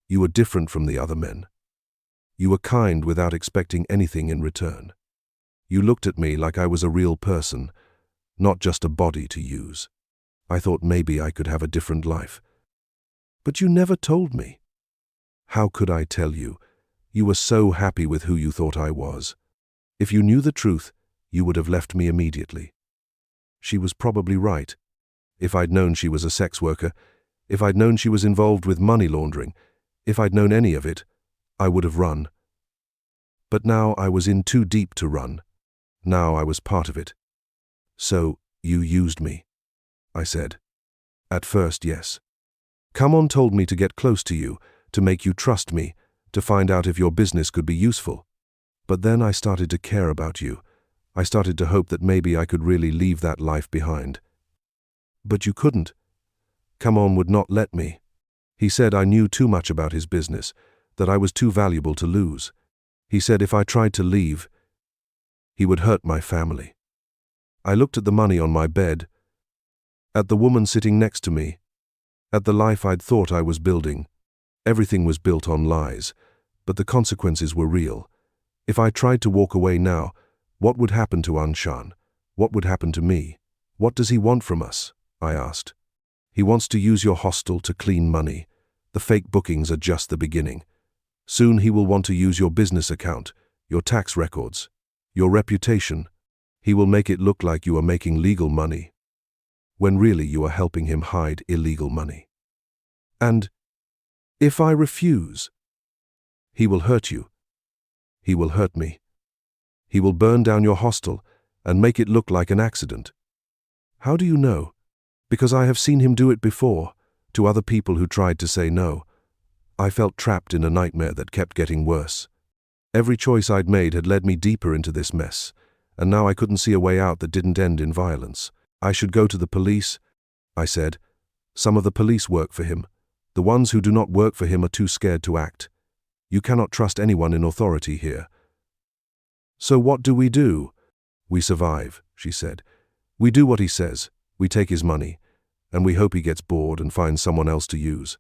You were different from the other men. You were kind without expecting anything in return. You looked at me like I was a real person, not just a body to use. I thought maybe I could have a different life. But you never told me." "How could I tell you? You were so happy with who you thought I was. If you knew the truth, you would have left me immediately." She was probably right. If I'd known she was a sex worker, if I'd known she was involved with money laundering, if I'd known any of it, I would have run. But now I was in too deep to run. Now I was part of it. "So, you used me," I said. "At first, yes. Kaman told me to get close to you, to make you trust me, to find out if your business could be useful. But then I started to care about you. I started to hope that maybe I could really leave that life behind." "But you couldn't." "Kaman would not let me. He said I knew too much about his business, that I was too valuable to lose. He said if I tried to leave, he would hurt my family." I looked at the money on my bed, at the woman sitting next to me, at the life I'd thought I was building. Everything was built on lies, but the consequences were real. If I tried to walk away now, what would happen to Anchan? What would happen to me? "What does he want from us?" I asked. "He wants to use your hostel to clean money. The fake bookings are just the beginning. Soon he will want to use your business account, your tax records, your reputation. He will make it look like you are making legal money, when really you are helping him hide illegal money. And if I refuse, he will hurt you. He will hurt me. He will burn down your hostel and make it look like an accident." "How do you know?" "Because I have seen him do it before, to other people who tried to say no. I felt trapped in a nightmare that kept getting worse. Every choice I'd made had led me deeper into this mess, and now I couldn't see a way out that didn't end in violence. "I should go to the police," I said. "Some of the police work for him. The ones who do not work for him are too scared to act. You cannot trust anyone in authority here." "So what do?" "We survive," she said. "We do what he says. We take his money, and we hope he gets bored and finds someone else to use."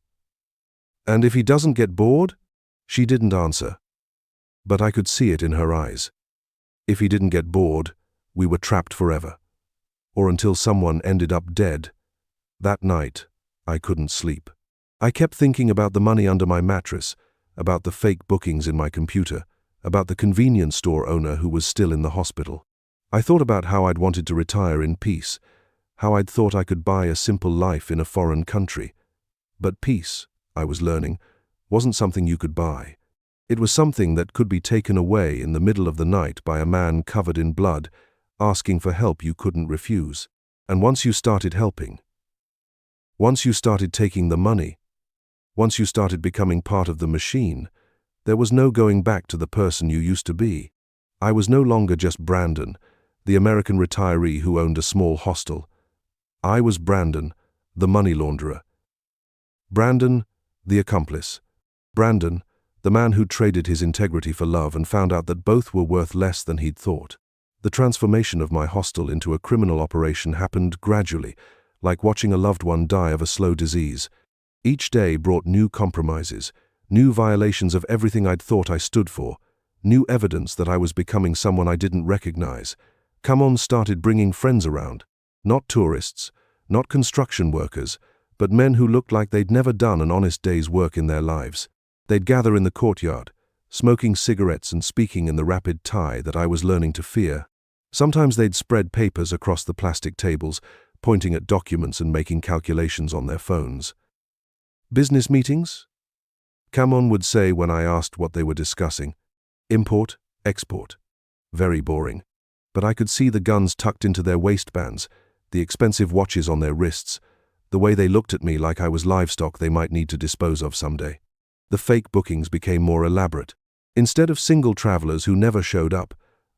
"And if he doesn't get bored?" She didn't answer, but I could see it in her eyes. If he didn't get bored, we were trapped forever, or until someone ended up dead. That night, I couldn't sleep. I kept thinking about the money under my mattress, about the fake bookings in my computer, about the convenience store owner who was still in the hospital. I thought about how I'd wanted to retire in peace, how I'd thought I could buy a simple life in a foreign country. But peace, I was learning, wasn't something you could buy. It was something that could be taken away in the middle of the night by a man covered in blood, asking for help you couldn't refuse. And once you started helping, once you started taking the money, once you started becoming part of the machine, there was no going back to the person you used to be. I was no longer just Brandon, the American retiree who owned a small hostel. I was Brandon, the money launderer. Brandon, the accomplice. Brandon, the man who traded his integrity for love and found out that both were worth less than he'd thought. The transformation of my hostel into a criminal operation happened gradually, like watching a loved one die of a slow disease. Each day brought new compromises, new violations of everything I'd thought I stood for, new evidence that I was becoming someone I didn't recognize. Kaman started bringing friends around, not tourists, not construction workers, but men who looked like they'd never done an honest day's work in their lives. They'd gather in the courtyard, smoking cigarettes and speaking in the rapid Thai that I was learning to fear. Sometimes they'd spread papers across the plastic tables, pointing at documents and making calculations on their phones. Business meetings? Kaman would say when I asked what they were discussing. Import, export. Very boring. But I could see the guns tucked into their waistbands, the expensive watches on their wrists, the way they looked at me like I was livestock they might need to dispose of someday. The fake bookings became more elaborate. Instead of single travelers who never showed up,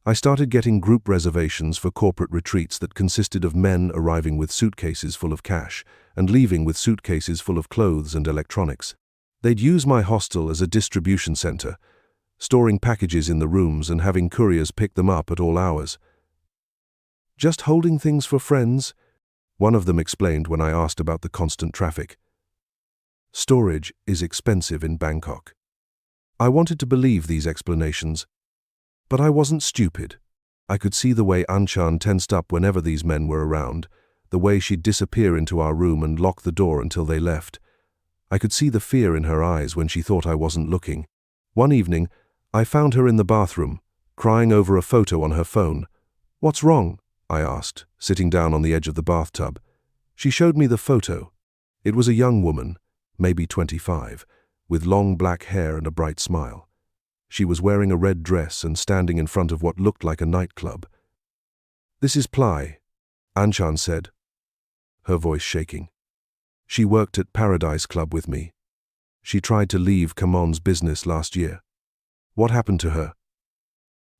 I started getting group reservations for corporate retreats that consisted of men arriving with suitcases full of cash and leaving with suitcases full of clothes and electronics. They'd use my hostel as a distribution center, storing packages in the rooms and having couriers pick them up at all hours. Just holding things for friends, one of them explained when I asked about the constant traffic. Storage is expensive in Bangkok. I wanted to believe these explanations, but I wasn't stupid. I could see the way Anchan tensed up whenever these men were around, the way she'd disappear into our room and lock the door until they left. I could see the fear in her eyes when she thought I wasn't looking. One evening, I found her in the bathroom, crying over a photo on her phone. "What's wrong?" I asked, sitting down on the edge of the bathtub. She showed me the photo. It was a young woman, maybe 25, with long black hair and a bright smile. She was wearing a red dress and standing in front of what looked like a nightclub. "This is Ply," Anchan said, her voice shaking. "She worked at Paradise Club with me. She tried to leave Kaman's business last year. What happened to her?"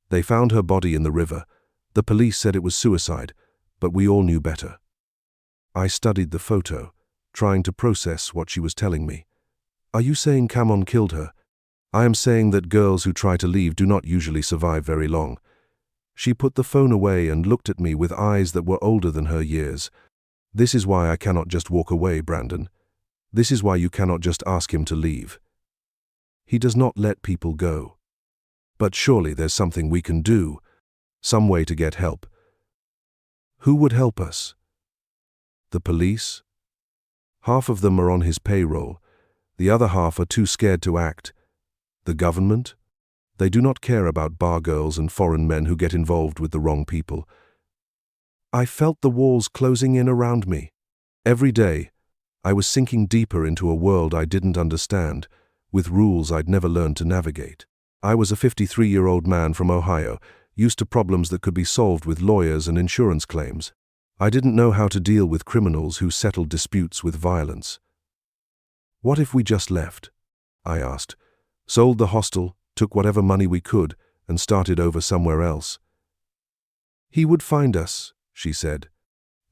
"They found her body in the river. The police said it was suicide, but we all knew better." I studied the photo, trying to process what she was telling me. "Are you saying Kaman killed her?" "I am saying that girls who try to leave do not usually survive very long." She put the phone away and looked at me with eyes that were older than her years. "This is why I cannot just walk away, Brandon. This is why you cannot just ask him to leave. He does not let people go. But surely there's something we can do, some way to get help." "Who would help us?" "The police. Half of them are on his payroll. The other half are too scared to act. The government? They do not care about bar girls and foreign men who get involved with the wrong people." I felt the walls closing in around me. Every day, I was sinking deeper into a world I didn't understand, with rules I'd never learned to navigate. I was a 53-year-old man from Ohio, used to problems that could be solved with lawyers and insurance claims. I didn't know how to deal with criminals who settled disputes with violence. "What if we just left?" I asked. "Sold the hostel, took whatever money we could, and started over somewhere else?" "He would find us," she said.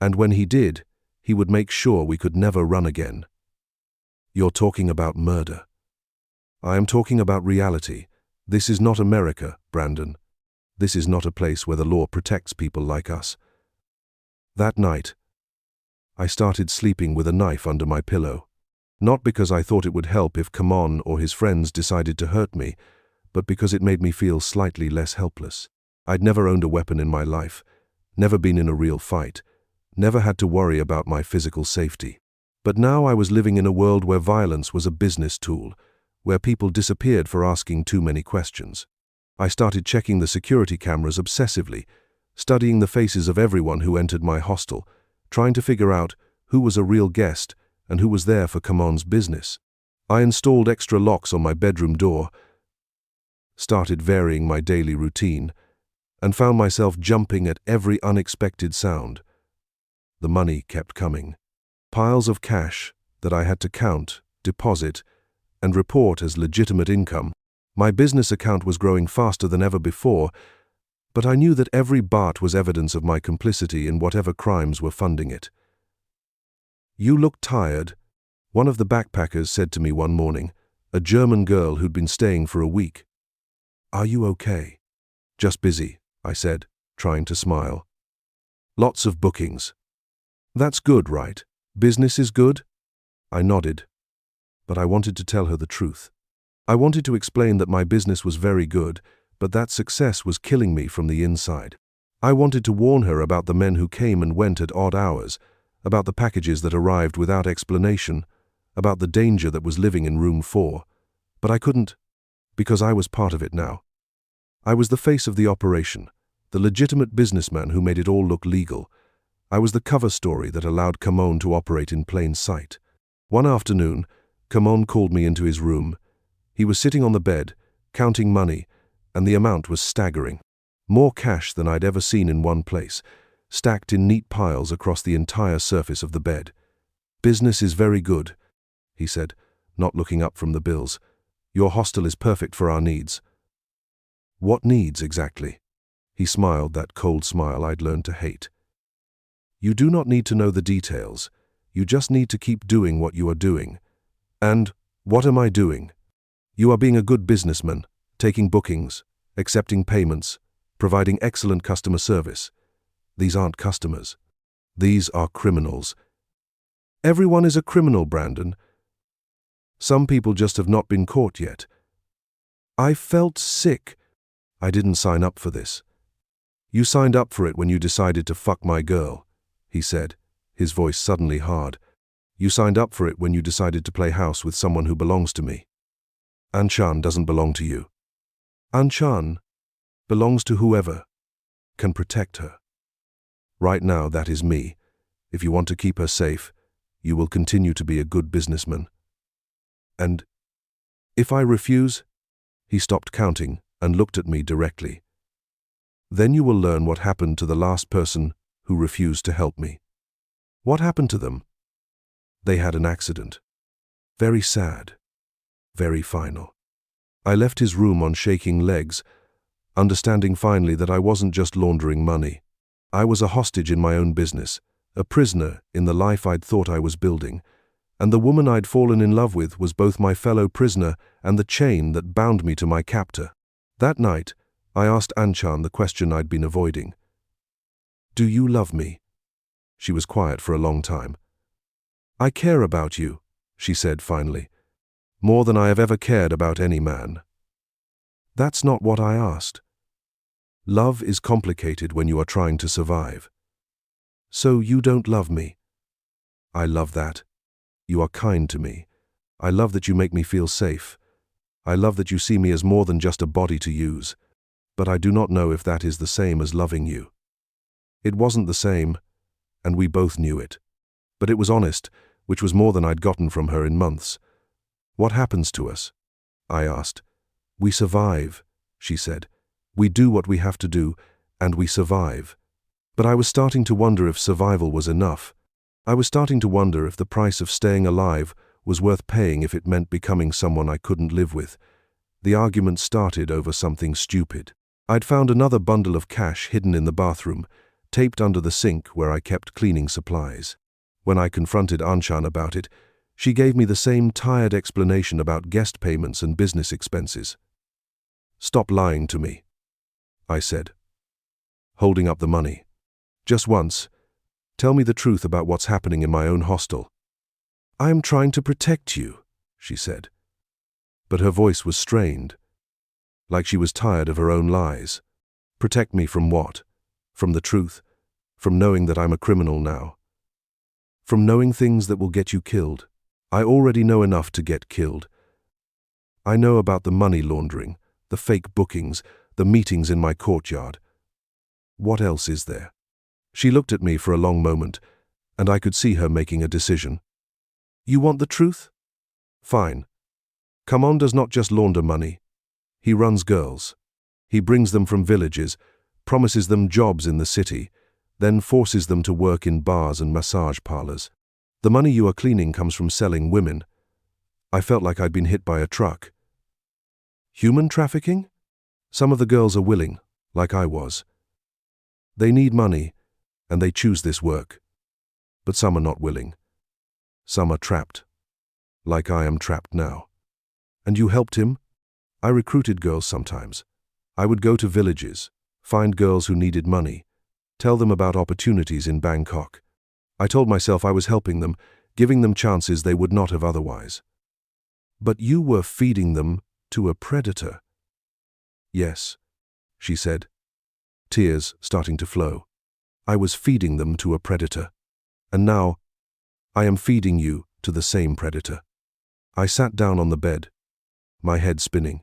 "And when he did, he would make sure we could never run again." "You're talking about murder." "I am talking about reality. This is not America, Brandon. This is not a place where the law protects people like us." That night, I started sleeping with a knife under my pillow. Not because I thought it would help if Kaman or his friends decided to hurt me, but because it made me feel slightly less helpless. I'd never owned a weapon in my life, never been in a real fight, never had to worry about my physical safety. But now I was living in a world where violence was a business tool, where people disappeared for asking too many questions. I started checking the security cameras obsessively, studying the faces of everyone who entered my hostel, trying to figure out who was a real guest and who was there for Kaman's business. I installed extra locks on my bedroom door, started varying my daily routine, and found myself jumping at every unexpected sound. The money kept coming. Piles of cash that I had to count, deposit, and report as legitimate income. My business account was growing faster than ever before, but I knew that every baht was evidence of my complicity in whatever crimes were funding it. "You look tired," one of the backpackers said to me one morning, a German girl who'd been staying for a week. "Are you okay?" "Just busy," I said, trying to smile. "Lots of bookings." "That's good, right? Business is good?" I nodded, but I wanted to tell her the truth. I wanted to explain that my business was very good, but that success was killing me from the inside. I wanted to warn her about the men who came and went at odd hours, about the packages that arrived without explanation, about the danger that was living in room 4. But I couldn't, because I was part of it now. I was the face of the operation, the legitimate businessman who made it all look legal. I was the cover story that allowed Kaman to operate in plain sight. One afternoon, Kaman called me into his room. He was sitting on the bed, counting money, and the amount was staggering. More cash than I'd ever seen in one place, stacked in neat piles across the entire surface of the bed. "Business is very good," he said, not looking up from the bills. "Your hostel is perfect for our needs." "What needs, exactly?" He smiled, that cold smile I'd learned to hate. "You do not need to know the details. You just need to keep doing what you are doing." "And what am I doing?" "You are being a good businessman, taking bookings, accepting payments, providing excellent customer service." "These aren't customers. These are criminals." "Everyone is a criminal, Brandon. Some people just have not been caught yet." I felt sick. I didn't sign up for this. "You signed up for it when you decided to fuck my girl," he said, his voice suddenly hard. "You signed up for it when you decided to play house with someone who belongs to me. Anchan doesn't belong to you. Anchan belongs to whoever can protect her. Right now, that is me. If you want to keep her safe, you will continue to be a good businessman. And if I refuse," he stopped counting and looked at me directly, "then you will learn what happened to the last person who refused to help me." "What happened to them?" "They had an accident. Very sad. Very final." I left his room on shaking legs, understanding finally that I wasn't just laundering money. I was a hostage in my own business, a prisoner in the life I'd thought I was building, and the woman I'd fallen in love with was both my fellow prisoner and the chain that bound me to my captor. That night, I asked Anchan the question I'd been avoiding. "Do you love me?" She was quiet for a long time. "I care about you," she said finally. "More than I have ever cared about any man." "That's not what I asked." "Love is complicated when you are trying to survive." "So you don't love me?" "I love that. You are kind to me. I love that you make me feel safe. I love that you see me as more than just a body to use. But I do not know if that is the same as loving you." It wasn't the same, and we both knew it. But it was honest, which was more than I'd gotten from her in months. "What happens to us?" I asked. "We survive," she said. "We do what we have to do, and we survive." But I was starting to wonder if survival was enough. I was starting to wonder if the price of staying alive was worth paying if it meant becoming someone I couldn't live with. The argument started over something stupid. I'd found another bundle of cash hidden in the bathroom, taped under the sink where I kept cleaning supplies. When I confronted Anchan about it, she gave me the same tired explanation about guest payments and business expenses. "Stop lying to me," I said, holding up the money. "Just once, tell me the truth about what's happening in my own hostel." "I am trying to protect you," she said. But her voice was strained, like she was tired of her own lies. "Protect me from what? From the truth? From knowing that I'm a criminal now? From knowing things that will get you killed? I already know enough to get killed. I know about the money laundering, the fake bookings, the meetings in my courtyard. What else is there?" She looked at me for a long moment, and I could see her making a decision. You want the truth? Fine. Kaman does not just launder money. He runs girls. He brings them from villages, promises them jobs in the city, then forces them to work in bars and massage parlors. The money you are cleaning comes from selling women. I felt like I'd been hit by a truck. Human trafficking? Some of the girls are willing, like I was. They need money, and they choose this work. But some are not willing. Some are trapped, like I am trapped now. And you helped him? I recruited girls sometimes. I would go to villages, find girls who needed money, tell them about opportunities in Bangkok. I told myself I was helping them, giving them chances they would not have otherwise. But you were feeding them to a predator. Yes, she said, tears starting to flow. I was feeding them to a predator. And now, I am feeding you to the same predator. I sat down on the bed, my head spinning.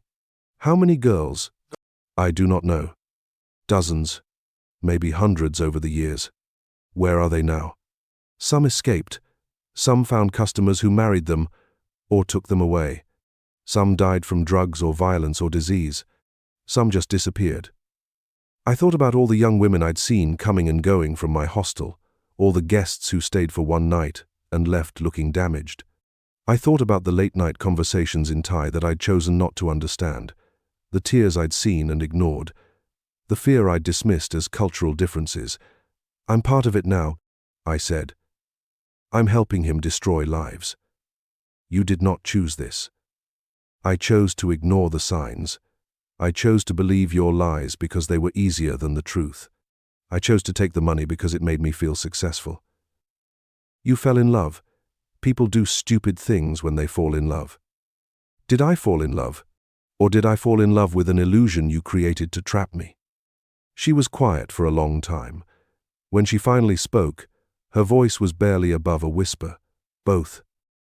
How many girls? I do not know. Dozens, maybe hundreds over the years. Where are they now? Some escaped. Some found customers who married them or took them away. Some died from drugs or violence or disease. Some just disappeared. I thought about all the young women I'd seen coming and going from my hostel, all the guests who stayed for one night and left looking damaged. I thought about the late-night conversations in Thai that I'd chosen not to understand, the tears I'd seen and ignored, the fear I'd dismissed as cultural differences. I'm part of it now, I said. I'm helping him destroy lives. You did not choose this. I chose to ignore the signs. I chose to believe your lies because they were easier than the truth. I chose to take the money because it made me feel successful. You fell in love. People do stupid things when they fall in love. Did I fall in love? Or did I fall in love with an illusion you created to trap me? She was quiet for a long time. When she finally spoke, her voice was barely above a whisper. Both.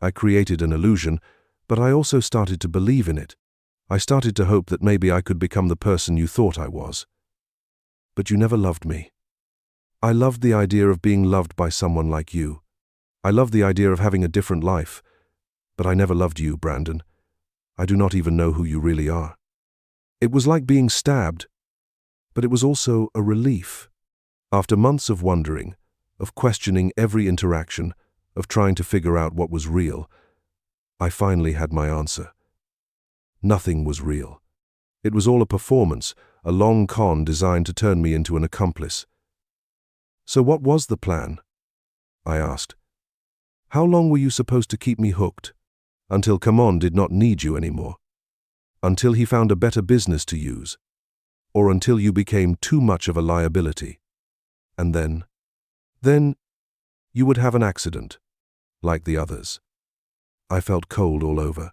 I created an illusion, but I also started to believe in it. I started to hope that maybe I could become the person you thought I was. But you never loved me. I loved the idea of being loved by someone like you. I loved the idea of having a different life. But I never loved you, Brandon. I do not even know who you really are. It was like being stabbed, but it was also a relief. After months of wondering, of questioning every interaction, of trying to figure out what was real, I finally had my answer. Nothing was real. It was all a performance, a long con designed to turn me into an accomplice. So what was the plan? I asked. How long were you supposed to keep me hooked? Until Kaman did not need you anymore? Until he found a better business to use? Or until you became too much of a liability? And then you would have an accident, like the others. I felt cold all over.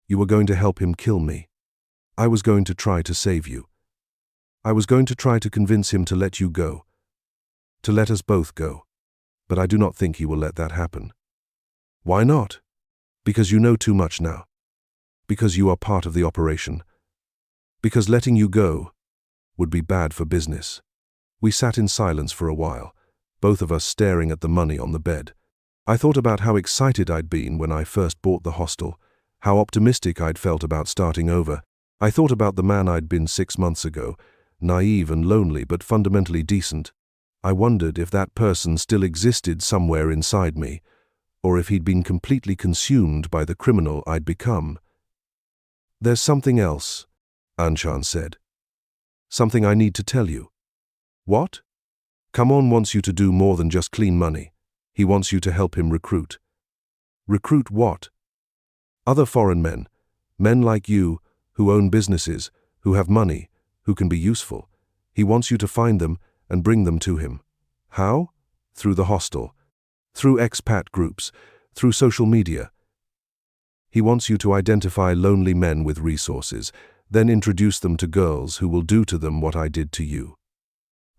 You were going to help him kill me. I was going to try to save you. I was going to try to convince him to let you go. To let us both go. But I do not think he will let that happen. Why not? Because you know too much now. Because you are part of the operation. Because letting you go would be bad for business. We sat in silence for a while, both of us staring at the money on the bed. I thought about how excited I'd been when I first bought the hostel, how optimistic I'd felt about starting over. I thought about the man I'd been 6 months ago, naive and lonely but fundamentally decent. I wondered if that person still existed somewhere inside me, or if he'd been completely consumed by the criminal I'd become. There's something else, Anchan said. Something I need to tell you. What? Kaman wants you to do more than just clean money. He wants you to help him recruit. Recruit what? Other foreign men. Men like you, who own businesses, who have money, who can be useful. He wants you to find them and bring them to him. How? Through the hostel. Through expat groups. Through social media. He wants you to identify lonely men with resources, then introduce them to girls who will do to them what I did to you.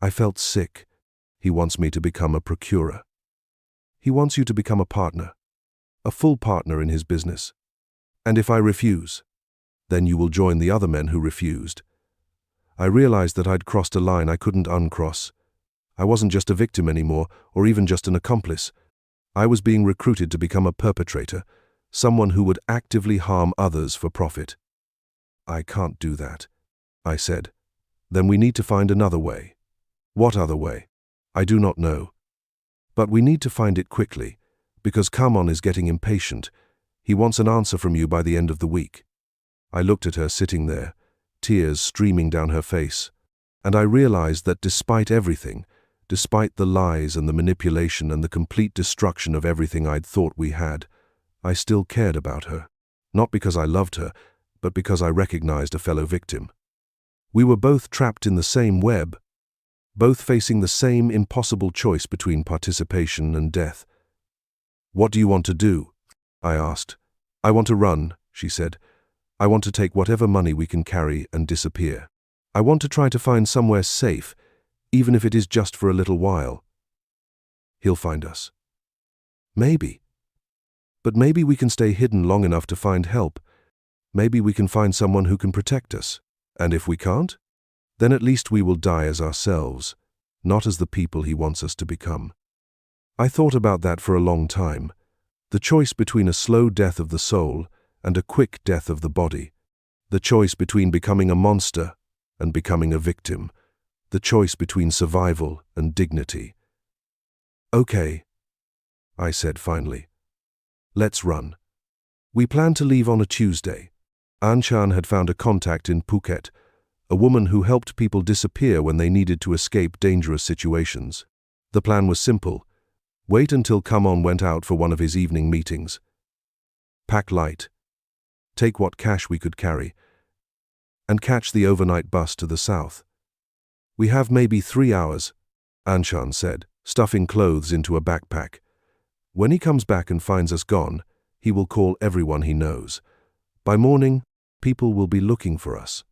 I felt sick. He wants me to become a procurer. He wants you to become a partner, a full partner in his business. And if I refuse, then you will join the other men who refused. I realized that I'd crossed a line I couldn't uncross. I wasn't just a victim anymore, or even just an accomplice. I was being recruited to become a perpetrator, someone who would actively harm others for profit. I can't do that, I said. Then we need to find another way. What other way? I do not know. But we need to find it quickly, because Kaman is getting impatient. He wants an answer from you by the end of the week. I looked at her sitting there, tears streaming down her face, and I realized that despite everything, despite the lies and the manipulation and the complete destruction of everything I'd thought we had, I still cared about her. Not because I loved her, but because I recognized a fellow victim. We were both trapped in the same web, both facing the same impossible choice between participation and death. "What do you want to do?" I asked. "I want to run," she said. "I want to take whatever money we can carry and disappear. I want to try to find somewhere safe, even if it is just for a little while." "He'll find us." "Maybe. But maybe we can stay hidden long enough to find help. Maybe we can find someone who can protect us. And if we can't, then at least we will die as ourselves, not as the people he wants us to become." I thought about that for a long time. The choice between a slow death of the soul and a quick death of the body. The choice between becoming a monster and becoming a victim. The choice between survival and dignity. "Okay," I said finally. "Let's run." We planned to leave on a Tuesday. Anchan had found a contact in Phuket, a woman who helped people disappear when they needed to escape dangerous situations. The plan was simple. Wait until Kaman went out for one of his evening meetings. Pack light. Take what cash we could carry. And catch the overnight bus to the south. "We have maybe 3 hours," Anchan said, stuffing clothes into a backpack. "When he comes back and finds us gone, he will call everyone he knows. By morning, people will be looking for us."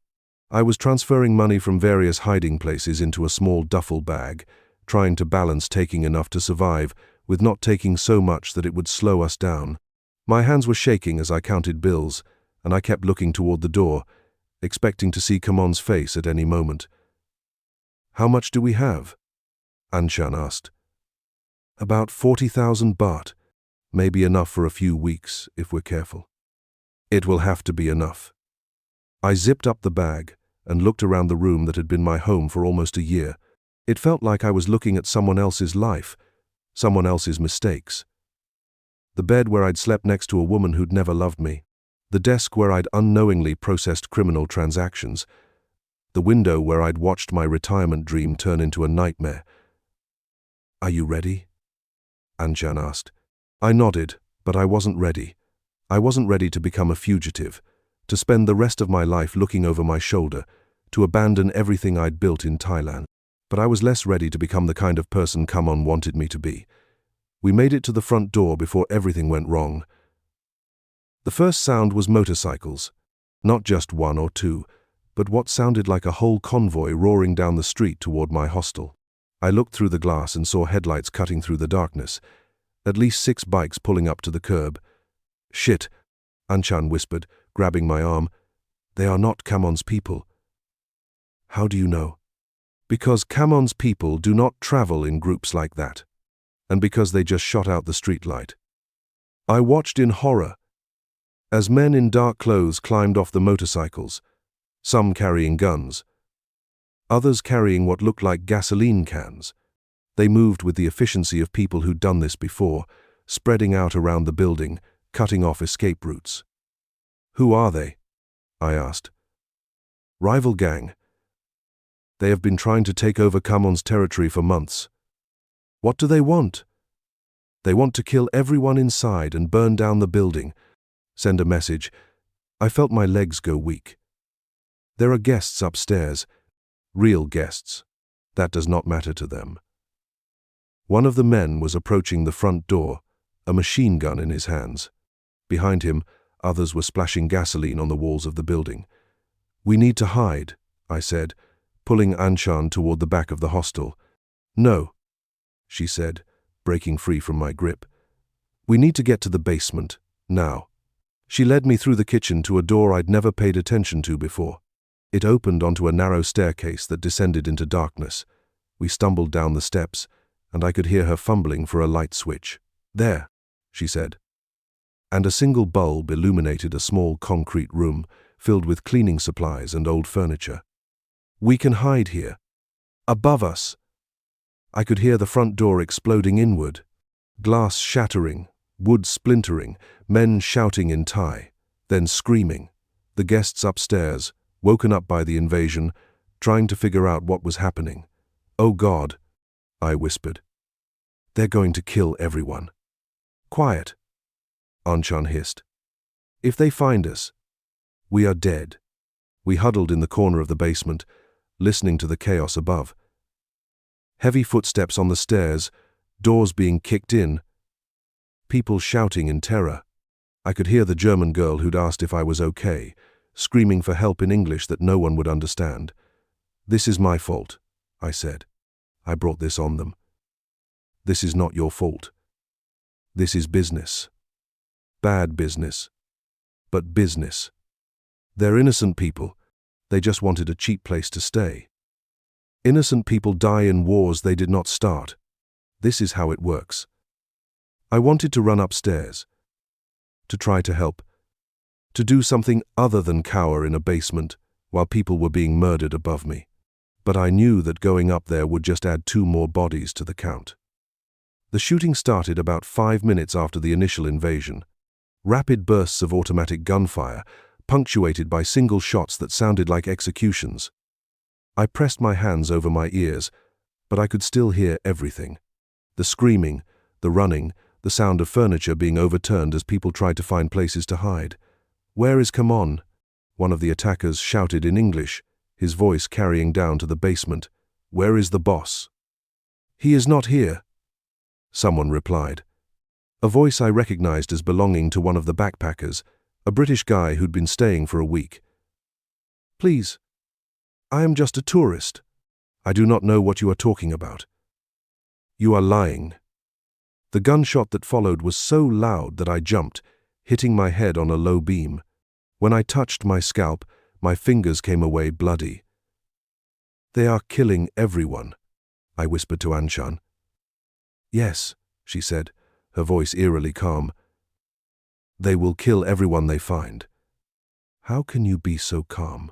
I was transferring money from various hiding places into a small duffel bag, trying to balance taking enough to survive with not taking so much that it would slow us down. My hands were shaking as I counted bills, and I kept looking toward the door, expecting to see Kaman's face at any moment. "How much do we have?" Anchan asked. "About 40,000 baht. Maybe enough for a few weeks, if we're careful." "It will have to be enough." I zipped up the bag and looked around the room that had been my home for almost a year. It felt like I was looking at someone else's life, someone else's mistakes. The bed where I'd slept next to a woman who'd never loved me. The desk where I'd unknowingly processed criminal transactions. The window where I'd watched my retirement dream turn into a nightmare. "Are you ready?" Anchan asked. I nodded, but I wasn't ready. I wasn't ready to become a fugitive, to spend the rest of my life looking over my shoulder, to abandon everything I'd built in Thailand. But I was less ready to become the kind of person Kaman wanted me to be. We made it to the front door before everything went wrong. The first sound was motorcycles. Not just one or two, but what sounded like a whole convoy roaring down the street toward my hostel. I looked through the glass and saw headlights cutting through the darkness. At least 6 bikes pulling up to the curb. "Shit," Anchan whispered, grabbing my arm. "They are not Kaman's people." "How do you know?" "Because Kaman's people do not travel in groups like that. And because they just shot out the streetlight." I watched in horror as men in dark clothes climbed off the motorcycles, some carrying guns, others carrying what looked like gasoline cans. They moved with the efficiency of people who'd done this before, spreading out around the building, cutting off escape routes. "Who are they?" I asked. "Rival gang. They have been trying to take over Kaman's territory for months." "What do they want?" "They want to kill everyone inside and burn down the building. Send a message." I felt my legs go weak. "There are guests upstairs. Real guests. That does not matter to them." One of the men was approaching the front door, a machine gun in his hands. Behind him, others were splashing gasoline on the walls of the building. "We need to hide," I said, pulling Anchan toward the back of the hostel. "No," she said, breaking free from my grip. "We need to get to the basement, now." She led me through the kitchen to a door I'd never paid attention to before. It opened onto a narrow staircase that descended into darkness. We stumbled down the steps, and I could hear her fumbling for a light switch. There, she said. And a single bulb illuminated a small concrete room filled with cleaning supplies and old furniture. We can hide here. Above us. I could hear the front door exploding inward, glass shattering, wood splintering, men shouting in Thai, then screaming, the guests upstairs, woken up by the invasion, trying to figure out what was happening. "Oh God," I whispered. "They're going to kill everyone." "Quiet," Anchan hissed. "If they find us, we are dead." We huddled in the corner of the basement, listening to the chaos above. Heavy footsteps on the stairs, doors being kicked in, people shouting in terror. I could hear the German girl who'd asked if I was okay, screaming for help in English that no one would understand. "This is my fault," I said. "I brought this on them." "This is not your fault. This is business. Bad business. But business. They're innocent people. They just wanted a cheap place to stay. Innocent people die in wars they did not start. This is how it works." I wanted to run upstairs, to try to help, to do something other than cower in a basement while people were being murdered above me. But I knew that going up there would just add 2 more bodies to the count. The shooting started about 5 minutes after the initial invasion. Rapid bursts of automatic gunfire, punctuated by single shots that sounded like executions. I pressed my hands over my ears, but I could still hear everything. The screaming, the running, the sound of furniture being overturned as people tried to find places to hide. "Where is Kaman?" one of the attackers shouted in English, his voice carrying down to the basement. "Where is the boss?" "He is not here," someone replied. A voice I recognized as belonging to one of the backpackers, a British guy who'd been staying for a week. "Please, I am just a tourist. I do not know what you are talking about." "You are lying." The gunshot that followed was so loud that I jumped, hitting my head on a low beam. When I touched my scalp, my fingers came away bloody. "They are killing everyone," I whispered to Anchan. "Yes," she said, her voice eerily calm. "They will kill everyone they find." How can you be so calm?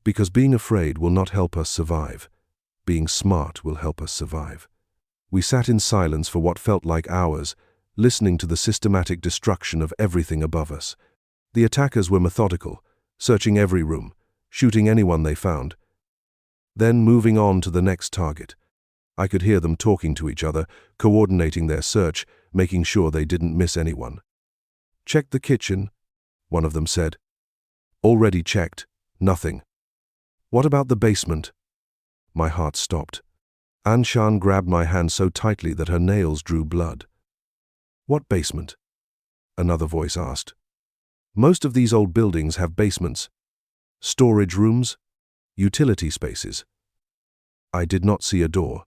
Because being afraid will not help us survive. Being smart will help us survive. We sat in silence for what felt like hours, listening to the systematic destruction of everything above us. The attackers were methodical, searching every room, shooting anyone they found, then moving on to the next target. I could hear them talking to each other, coordinating their search, making sure they didn't miss anyone. "Check the kitchen," one of them said. "Already checked. Nothing." "What about the basement?" My heart stopped. Anchan grabbed my hand so tightly that her nails drew blood. "What basement?" another voice asked. "Most of these old buildings have basements. Storage rooms, utility spaces." I did not see a door.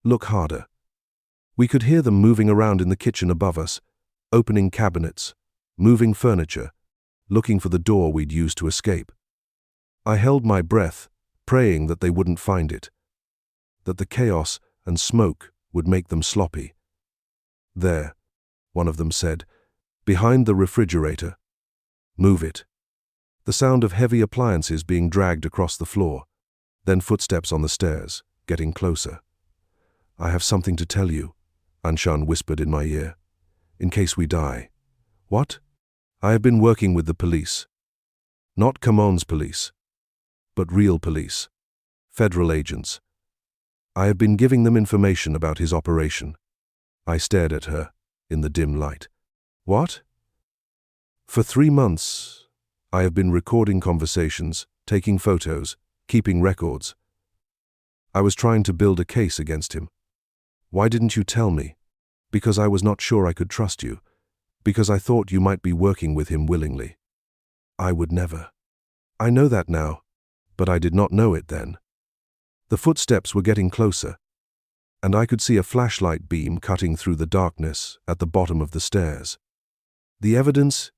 "Look harder." We could hear them moving around in the kitchen above us, opening cabinets, moving furniture, looking for the door we'd used to escape. I held my breath, praying that they wouldn't find it, that the chaos and smoke would make them sloppy. "There," one of them said, "behind the refrigerator. Move it." The sound of heavy appliances being dragged across the floor, then footsteps on the stairs, getting closer. "I have something to tell you," Anchan whispered in my ear. "In case we die." "What?" "I have been working with the police. Not Kaman's police, but real police. Federal agents. I have been giving them information about his operation." I stared at her, in the dim light. "What?" "For 3 months, I have been recording conversations, taking photos, keeping records. I was trying to build a case against him." "Why didn't you tell me?" "Because I was not sure I could trust you. Because I thought you might be working with him willingly." "I would never." "I know that now, but I did not know it then." The footsteps were getting closer, and I could see a flashlight beam cutting through the darkness at the bottom of the stairs. "The evidence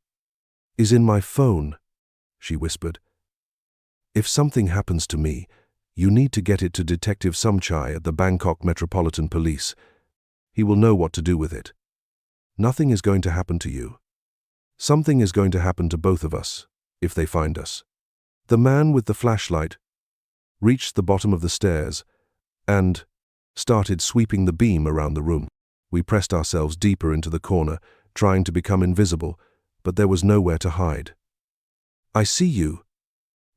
is in my phone," she whispered. "If something happens to me, you need to get it to Detective Sumchai at the Bangkok Metropolitan Police. He will know what to do with it." Nothing is going to happen to you. Something is going to happen to both of us, if they find us. The man with the flashlight reached the bottom of the stairs and started sweeping the beam around the room. We pressed ourselves deeper into the corner, trying to become invisible, but there was nowhere to hide. "I see you,"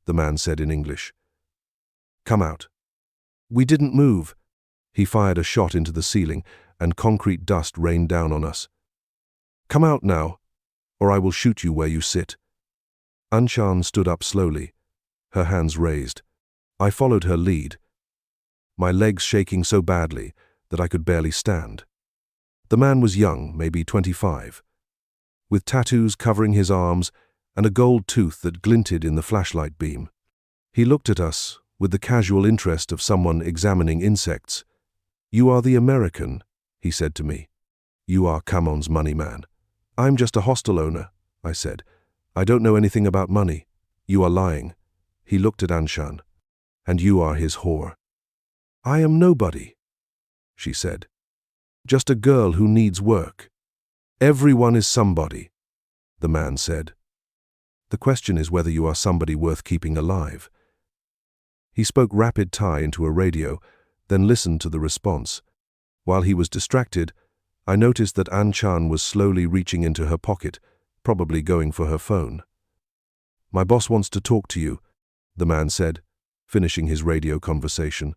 the man said in English. "Come out." We didn't move. He fired a shot into the ceiling, and concrete dust rained down on us. "Come out now, or I will shoot you where you sit." Anchan stood up slowly, her hands raised. I followed her lead, my legs shaking so badly that I could barely stand. The man was young, maybe 25, with tattoos covering his arms and a gold tooth that glinted in the flashlight beam. He looked at us with the casual interest of someone examining insects. "You are the American," he said to me. "You are Kaman's money man." "I'm just a hostel owner," I said. "I don't know anything about money." "You are lying." He looked at Anchan. "And you are his whore." "I am nobody," she said. "Just a girl who needs work." "Everyone is somebody," the man said. "The question is whether you are somebody worth keeping alive." He spoke rapid Thai into a radio, then listened to the response. While he was distracted, I noticed that Anchan was slowly reaching into her pocket, probably going for her phone. "My boss wants to talk to you," the man said, finishing his radio conversation.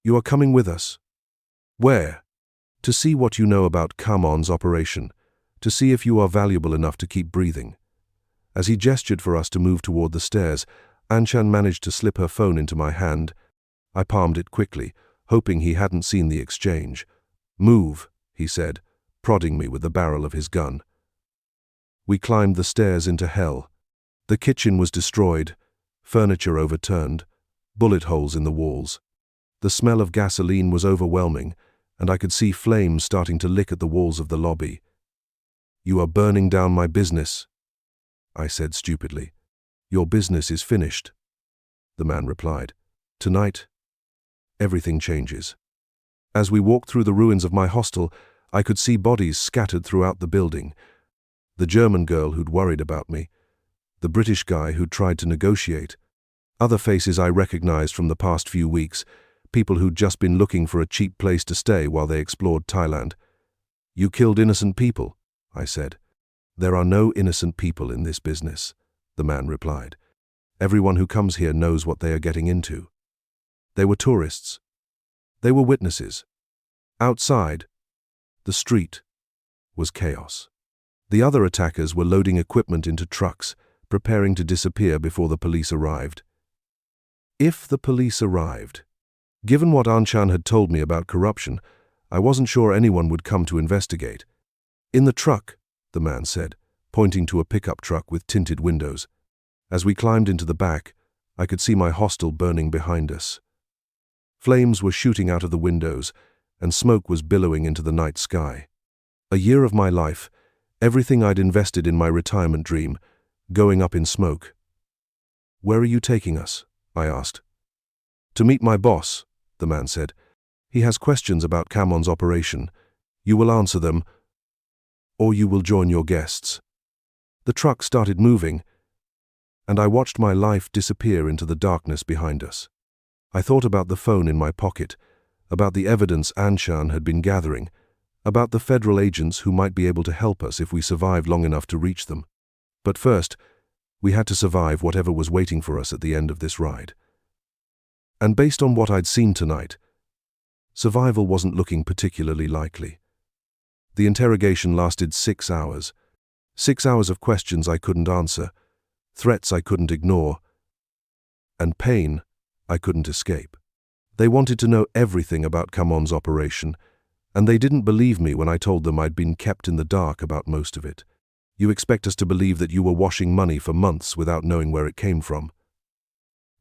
"You are coming with us." "Where?" "To see what you know about Kaman's operation, to see if you are valuable enough to keep breathing." As he gestured for us to move toward the stairs, Anchan managed to slip her phone into my hand. I palmed it quickly, hoping he hadn't seen the exchange. "Move," he said, prodding me with the barrel of his gun. We climbed the stairs into hell. The kitchen was destroyed, furniture overturned, bullet holes in the walls. The smell of gasoline was overwhelming, and I could see flames starting to lick at the walls of the lobby. "You are burning down my business," I said stupidly. "Your business is finished," the man replied. "Tonight, everything changes." As we walked through the ruins of my hostel, I could see bodies scattered throughout the building. The German girl who'd worried about me, the British guy who'd tried to negotiate, other faces I recognized from the past few weeks, people who'd just been looking for a cheap place to stay while they explored Thailand. "You killed innocent people," I said. "There are no innocent people in this business," the man replied. "Everyone who comes here knows what they are getting into." They were tourists. They were witnesses. Outside, the street was chaos. The other attackers were loading equipment into trucks, preparing to disappear before the police arrived. If the police arrived, given what Anchan had told me about corruption, I wasn't sure anyone would come to investigate. "In the truck," the man said, pointing to a pickup truck with tinted windows. As we climbed into the back, I could see my hostel burning behind us. Flames were shooting out of the windows, and smoke was billowing into the night sky. A year of my life, everything I'd invested in my retirement dream, going up in smoke. "Where are you taking us?" I asked. "To meet my boss," the man said. "He has questions about Kaman's operation. You will answer them, or you will join your guests." The truck started moving, and I watched my life disappear into the darkness behind us. I thought about the phone in my pocket, about the evidence Anchan had been gathering, about the federal agents who might be able to help us if we survived long enough to reach them. But first, we had to survive whatever was waiting for us at the end of this ride. And based on what I'd seen tonight, survival wasn't looking particularly likely. The interrogation lasted 6 hours. 6 hours of questions I couldn't answer, threats I couldn't ignore, and pain I couldn't escape. They wanted to know everything about Kaman's operation, and they didn't believe me when I told them I'd been kept in the dark about most of it. "You expect us to believe that you were washing money for months without knowing where it came from?"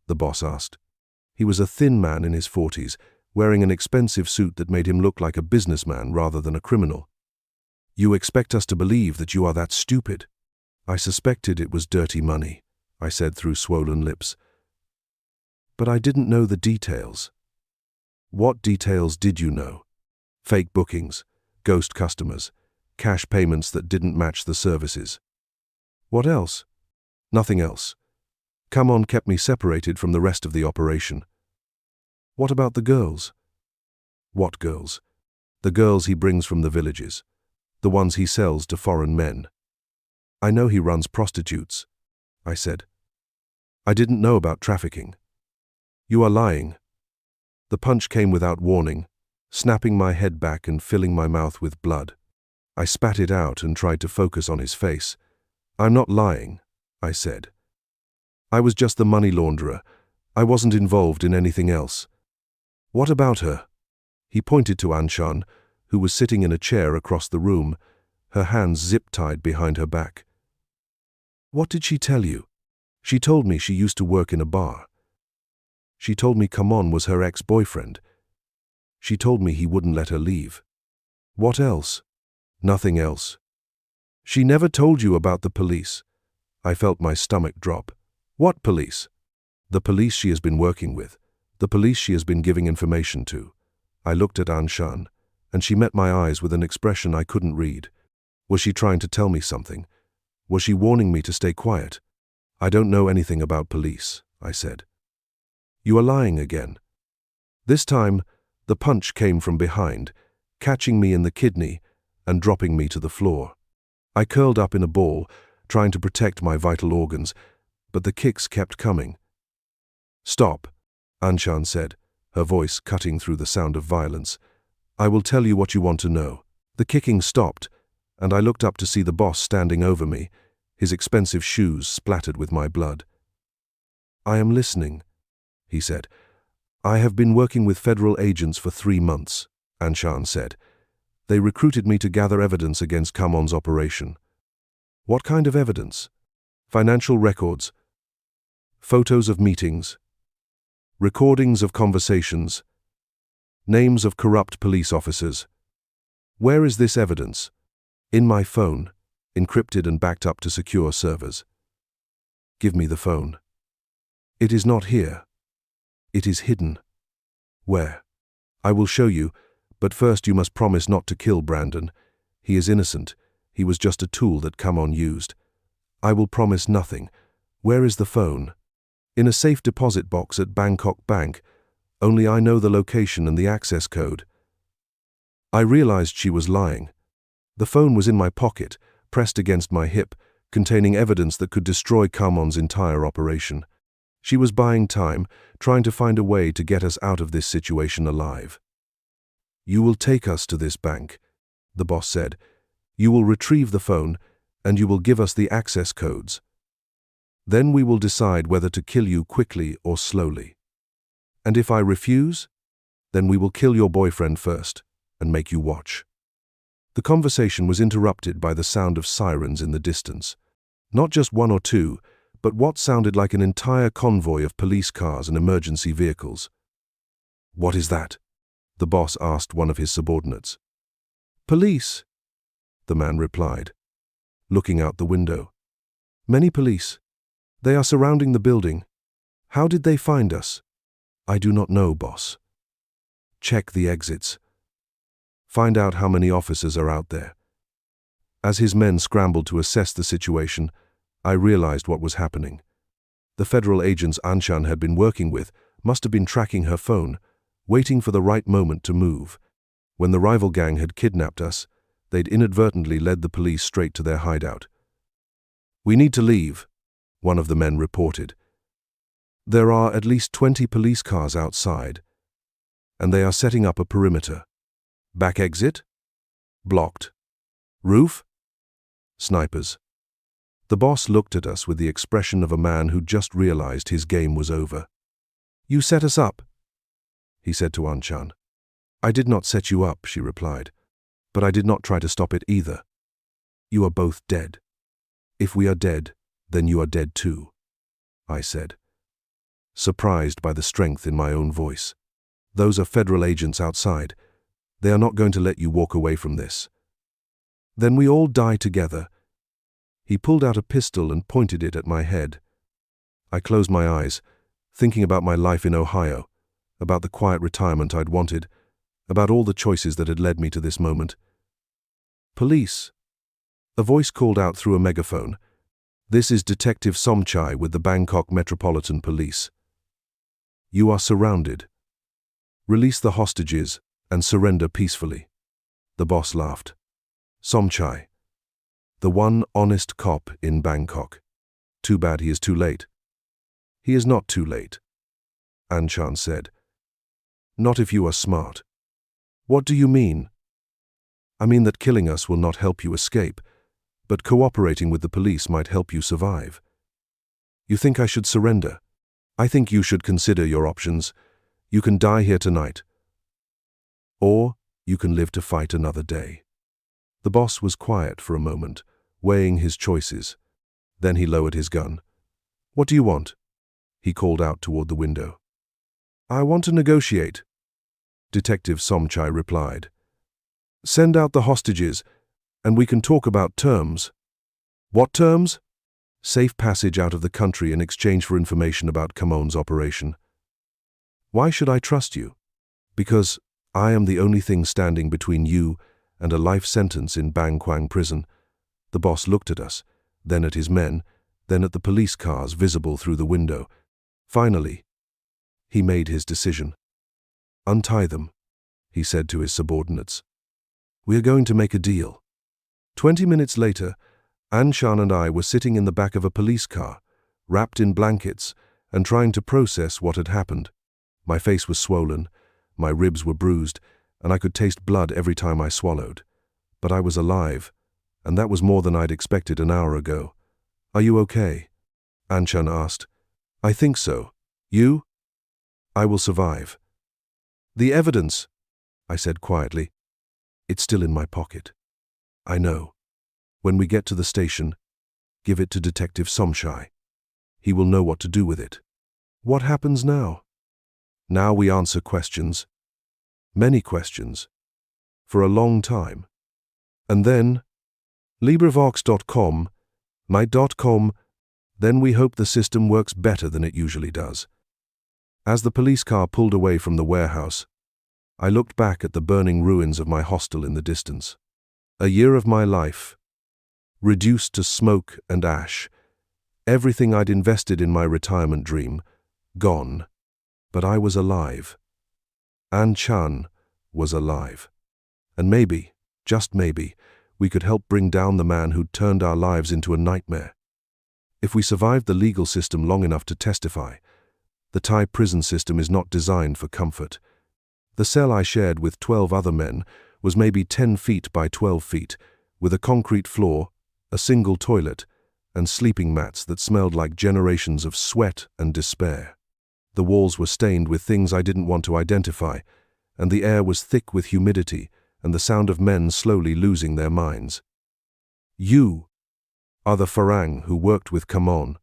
the boss asked. He was a thin man in his 40s, wearing an expensive suit that made him look like a businessman rather than a criminal. "You expect us to believe that you are that stupid?" "I suspected it was dirty money," I said through swollen lips. "But I didn't know the details." "What details did you know?" "Fake bookings, ghost customers, cash payments that didn't match the services. What else? Nothing else. Kaman kept me separated from the rest of the operation. What about the girls? What girls? The girls he brings from the villages. The ones he sells to foreign men. I know he runs prostitutes, I said. I didn't know about trafficking. You are lying. The punch came without warning, snapping my head back and filling my mouth with blood. I spat it out and tried to focus on his face. I'm not lying, I said. I was just the money launderer. I wasn't involved in anything else. What about her? He pointed to Anchan, who was sitting in a chair across the room, her hands zip-tied behind her back. What did she tell you? She told me she used to work in a bar. She told me Kaman was her ex-boyfriend. She told me he wouldn't let her leave. What else? Nothing else. She never told you about the police. I felt my stomach drop. What police? The police she has been working with. The police she has been giving information to. I looked at Anchan, and she met my eyes with an expression I couldn't read. Was she trying to tell me something? Was she warning me to stay quiet? I don't know anything about police, I said. You are lying again. This time, the punch came from behind, catching me in the kidney and dropping me to the floor. I curled up in a ball, trying to protect my vital organs, but the kicks kept coming. Stop, Anchan said, her voice cutting through the sound of violence. I will tell you what you want to know. The kicking stopped, and I looked up to see the boss standing over me, his expensive shoes splattered with my blood. I am listening, he said. I have been working with federal agents for 3 months, Anchan said. They recruited me to gather evidence against Kaman's operation. What kind of evidence? Financial records, photos of meetings, recordings of conversations, names of corrupt police officers. Where is this evidence? In my phone, encrypted and backed up to secure servers. Give me the phone. It is not here. It is hidden. Where? I will show you, but first you must promise not to kill Brandon. He is innocent. He was just a tool that Kaman used. I will promise nothing. Where is the phone? In a safe deposit box at Bangkok Bank. Only I know the location and the access code. I realized she was lying. The phone was in my pocket, pressed against my hip, containing evidence that could destroy Kaman's entire operation. She was buying time, trying to find a way to get us out of this situation alive. You will take us to this bank, the boss said. You will retrieve the phone, and you will give us the access codes. Then we will decide whether to kill you quickly or slowly. And if I refuse, then we will kill your boyfriend first and make you watch. The conversation was interrupted by the sound of sirens in the distance. Not just 1 or 2, but what sounded like an entire convoy of police cars and emergency vehicles. What is that? The boss asked one of his subordinates. Police, the man replied, looking out the window. Many police. They are surrounding the building. How did they find us? I do not know, boss. Check the exits. Find out how many officers are out there. As his men scrambled to assess the situation, I realized what was happening. The federal agents Anchan had been working with must have been tracking her phone, waiting for the right moment to move. When the rival gang had kidnapped us, they'd inadvertently led the police straight to their hideout. We need to leave, one of the men reported. There are at least 20 police cars outside, and they are setting up a perimeter. Back exit? Blocked. Roof? Snipers. The boss looked at us with the expression of a man who just realized his game was over. You set us up, he said to Anchan. I did not set you up, she replied, but I did not try to stop it either. You are both dead. If we are dead, then you are dead too, I said, surprised by the strength in my own voice. Those are federal agents outside. They are not going to let you walk away from this. Then we all die together. He pulled out a pistol and pointed it at my head. I closed my eyes, thinking about my life in Ohio, about the quiet retirement I'd wanted, about all the choices that had led me to this moment. Police. A voice called out through a megaphone. This is Detective Somchai with the Bangkok Metropolitan Police. You are surrounded. Release the hostages and surrender peacefully. The boss laughed. Somchai. The one honest cop in Bangkok. Too bad he is too late. He is not too late, Anchan said. Not if you are smart. What do you mean? I mean that killing us will not help you escape, but cooperating with the police might help you survive. You think I should surrender? I think you should consider your options. You can die here tonight. Or you can live to fight another day. The boss was quiet for a moment, weighing his choices. Then he lowered his gun. What do you want? He called out toward the window. I want to negotiate, Detective Somchai replied. Send out the hostages, and we can talk about terms. What terms? Safe passage out of the country in exchange for information about Kaman's operation. Why should I trust you? Because I am the only thing standing between you and a life sentence in Bangkok prison. The boss looked at us, then at his men, then at the police cars visible through the window. Finally, he made his decision. Untie them, he said to his subordinates. We are going to make a deal. 20 minutes later, Anchan and I were sitting in the back of a police car, wrapped in blankets and trying to process what had happened. My face was swollen, my ribs were bruised, and I could taste blood every time I swallowed. But I was alive, and that was more than I'd expected an hour ago. Are you okay? Anchan asked. I think so. You? I will survive. The evidence, I said quietly. It's still in my pocket. I know. When we get to the station, give it to Detective Somchai. He will know what to do with it. What happens now? Now we answer questions. Many questions. For a long time. And then, LibriVox.com, my.com, then we hope the system works better than it usually does. As the police car pulled away from the warehouse, I looked back at the burning ruins of my hostel in the distance. A year of my life, reduced to smoke and ash. Everything I'd invested in my retirement dream, gone. But I was alive. Anchan was alive. And maybe, just maybe, we could help bring down the man who'd turned our lives into a nightmare. If we survived the legal system long enough to testify, the Thai prison system is not designed for comfort. The cell I shared with 12 other men was maybe 10 feet by 12 feet, with a concrete floor, a single toilet, and sleeping mats that smelled like generations of sweat and despair. The walls were stained with things I didn't want to identify, and the air was thick with humidity and the sound of men slowly losing their minds. You are the Farang who worked with Kaman,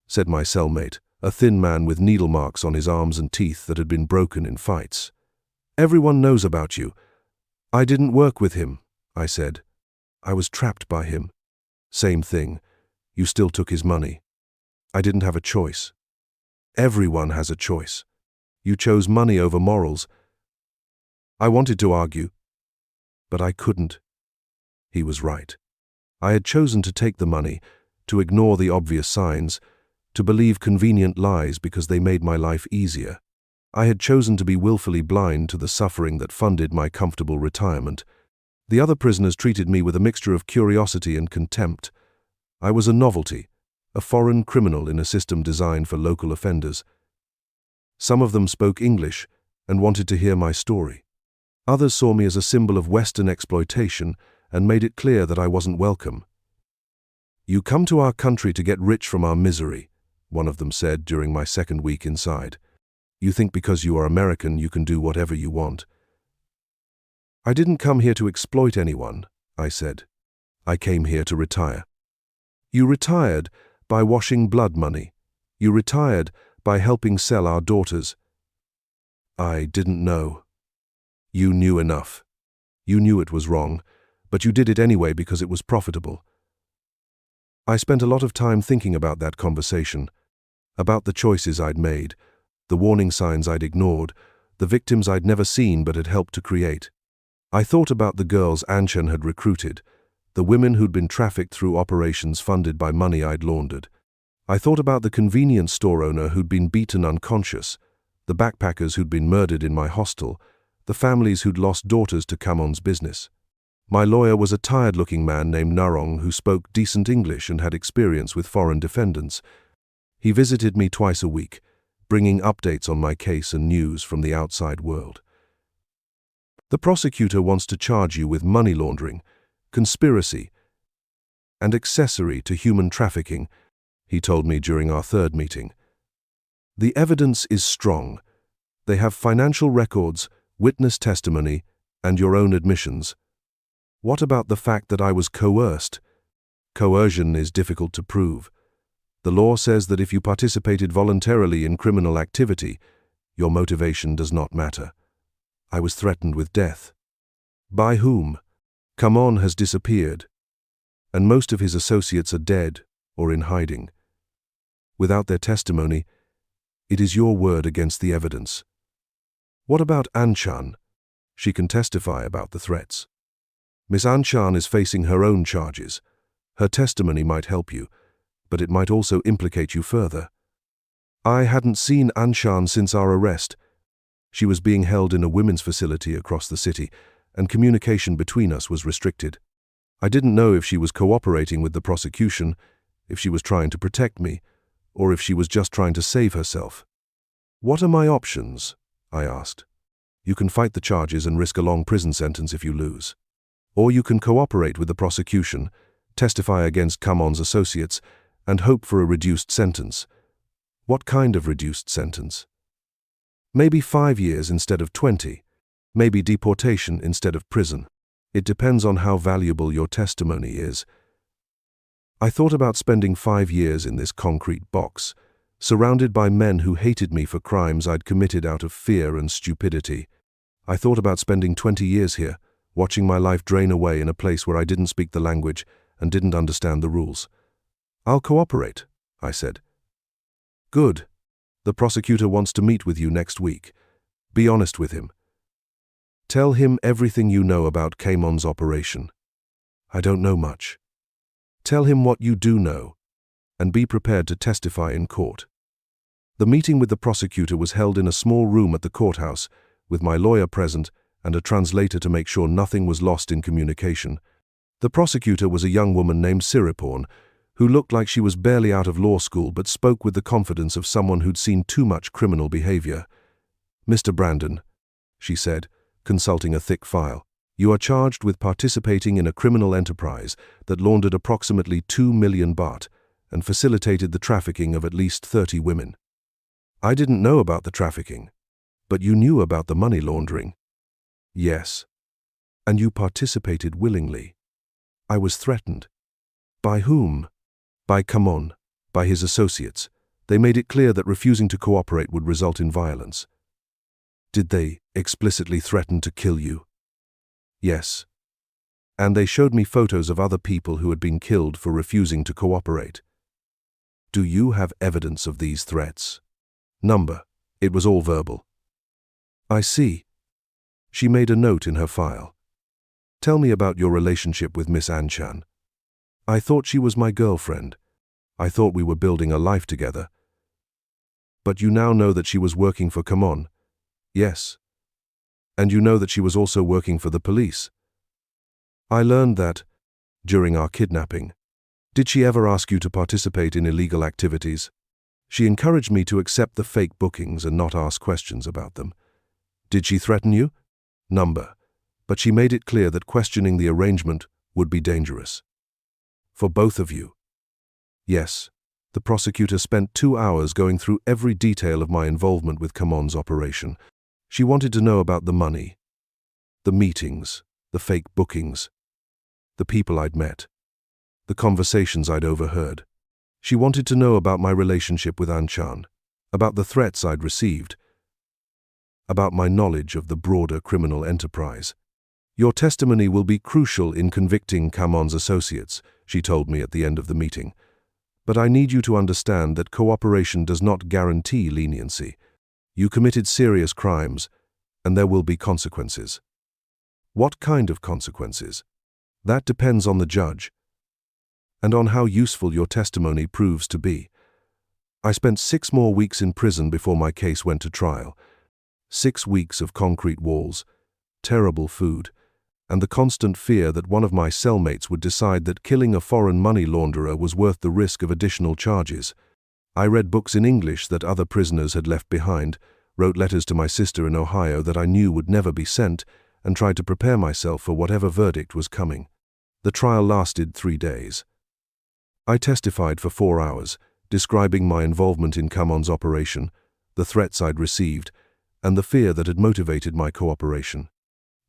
said my cellmate, a thin man with needle marks on his arms and teeth that had been broken in fights. Everyone knows about you. I didn't work with him, I said. I was trapped by him. Same thing. You still took his money. I didn't have a choice. Everyone has a choice. You chose money over morals. I wanted to argue, but I couldn't. He was right. I had chosen to take the money, to ignore the obvious signs, to believe convenient lies because they made my life easier. I had chosen to be willfully blind to the suffering that funded my comfortable retirement. The other prisoners treated me with a mixture of curiosity and contempt. I was a novelty, a foreign criminal in a system designed for local offenders. Some of them spoke English and wanted to hear my story. Others saw me as a symbol of Western exploitation and made it clear that I wasn't welcome. You come to our country to get rich from our misery, one of them said during my second week inside. You think because you are American you can do whatever you want. I didn't come here to exploit anyone, I said. I came here to retire. You retired by washing blood money. You retired by helping sell our daughters. I didn't know. You knew enough. You knew it was wrong, but you did it anyway because it was profitable. I spent a lot of time thinking about that conversation, about the choices I'd made, the warning signs I'd ignored, the victims I'd never seen but had helped to create. I thought about the girls Anchan had recruited, the women who'd been trafficked through operations funded by money I'd laundered. I thought about the convenience store owner who'd been beaten unconscious, the backpackers who'd been murdered in my hostel, the families who'd lost daughters to Kaman's business. My lawyer was a tired-looking man named Narong who spoke decent English and had experience with foreign defendants. He visited me twice a week, bringing updates on my case and news from the outside world. The prosecutor wants to charge you with money laundering, conspiracy, and accessory to human trafficking, he told me during our third meeting. The evidence is strong. They have financial records, witness testimony, and your own admissions. What about the fact that I was coerced? Coercion is difficult to prove. The law says that if you participated voluntarily in criminal activity, your motivation does not matter. I was threatened with death. By whom? Kaman has disappeared, and most of his associates are dead or in hiding. Without their testimony, it is your word against the evidence. What about Anchan? She can testify about the threats. Miss Anchan is facing her own charges. Her testimony might help you, but it might also implicate you further. I hadn't seen Anchan since our arrest. She was being held in a women's facility across the city, and communication between us was restricted. I didn't know if she was cooperating with the prosecution, if she was trying to protect me, or if she was just trying to save herself. What are my options? I asked. You can fight the charges and risk a long prison sentence if you lose. Or you can cooperate with the prosecution, testify against Kaman's associates, and hope for a reduced sentence. What kind of reduced sentence? Maybe 5 years instead of 20. Maybe deportation instead of prison. It depends on how valuable your testimony is. I thought about spending 5 years in this concrete box, surrounded by men who hated me for crimes I'd committed out of fear and stupidity. I thought about spending 20 years here, watching my life drain away in a place where I didn't speak the language and didn't understand the rules. I'll cooperate, I said. Good. The prosecutor wants to meet with you next week. Be honest with him. Tell him everything you know about Kaman's operation. I don't know much. Tell him what you do know, and be prepared to testify in court. The meeting with the prosecutor was held in a small room at the courthouse, with my lawyer present and a translator to make sure nothing was lost in communication. The prosecutor was a young woman named Siriporn, who looked like she was barely out of law school but spoke with the confidence of someone who'd seen too much criminal behavior. Mr. Brandon, she said, consulting a thick file, you are charged with participating in a criminal enterprise that laundered approximately 2 million baht and facilitated the trafficking of at least 30 women. I didn't know about the trafficking, but you knew about the money laundering. Yes. And you participated willingly. I was threatened. By whom? By Kaman, by his associates. They made it clear that refusing to cooperate would result in violence. Did they explicitly threaten to kill you? Yes. And they showed me photos of other people who had been killed for refusing to cooperate. Do you have evidence of these threats? Number. It was all verbal. I see. She made a note in her file. Tell me about your relationship with Miss Anchan. I thought she was my girlfriend. I thought we were building a life together. But you now know that she was working for Kaman. Yes. And you know that she was also working for the police. I learned that during our kidnapping. Did she ever ask you to participate in illegal activities? She encouraged me to accept the fake bookings and not ask questions about them. Did she threaten you? Number. But she made it clear that questioning the arrangement would be dangerous. For both of you. Yes. The prosecutor spent 2 hours going through every detail of my involvement with Kaman's operation. She wanted to know about the money, the meetings, the fake bookings, the people I'd met, the conversations I'd overheard. She wanted to know about my relationship with Anchan, about the threats I'd received, about my knowledge of the broader criminal enterprise. Your testimony will be crucial in convicting Kaman's associates, she told me at the end of the meeting. But I need you to understand that cooperation does not guarantee leniency. You committed serious crimes, and there will be consequences. What kind of consequences? That depends on the judge, and on how useful your testimony proves to be. I spent 6 more weeks in prison before my case went to trial. 6 weeks of concrete walls, terrible food, and the constant fear that one of my cellmates would decide that killing a foreign money launderer was worth the risk of additional charges. I read books in English that other prisoners had left behind, wrote letters to my sister in Ohio that I knew would never be sent, and tried to prepare myself for whatever verdict was coming. The trial lasted 3 days. I testified for 4 hours, describing my involvement in Kaman's operation, the threats I'd received, and the fear that had motivated my cooperation.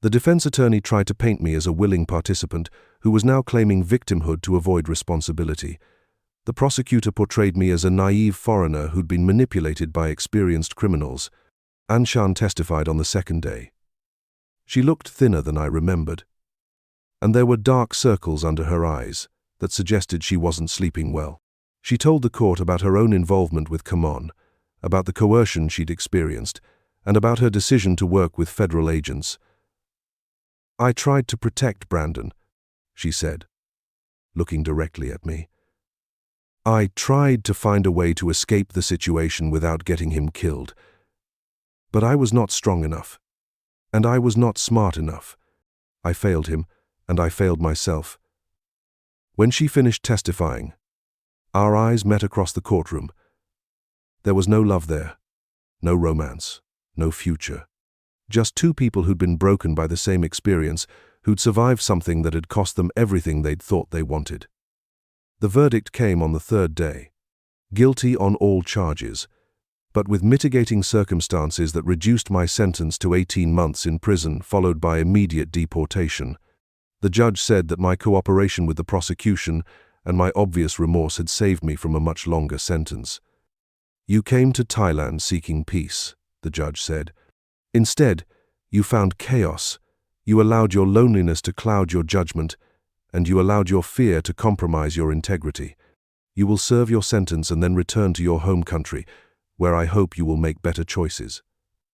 The defense attorney tried to paint me as a willing participant who was now claiming victimhood to avoid responsibility. The prosecutor portrayed me as a naive foreigner who'd been manipulated by experienced criminals. Anchan testified on the second day. She looked thinner than I remembered, and there were dark circles under her eyes that suggested she wasn't sleeping well. She told the court about her own involvement with Kaman, about the coercion she'd experienced, and about her decision to work with federal agents. "I tried to protect Brandon," she said, looking directly at me. "I tried to find a way to escape the situation without getting him killed. But I was not strong enough, and I was not smart enough. I failed him, and I failed myself." When she finished testifying, our eyes met across the courtroom. There was no love there, no romance, no future. Just 2 people who'd been broken by the same experience, who'd survived something that had cost them everything they'd thought they wanted. The verdict came on the 3rd day. Guilty on all charges, but with mitigating circumstances that reduced my sentence to 18 months in prison, followed by immediate deportation. The judge said that my cooperation with the prosecution and my obvious remorse had saved me from a much longer sentence. "You came to Thailand seeking peace," the judge said. "Instead, you found chaos. You allowed your loneliness to cloud your judgment, and you allowed your fear to compromise your integrity. You will serve your sentence and then return to your home country, where I hope you will make better choices."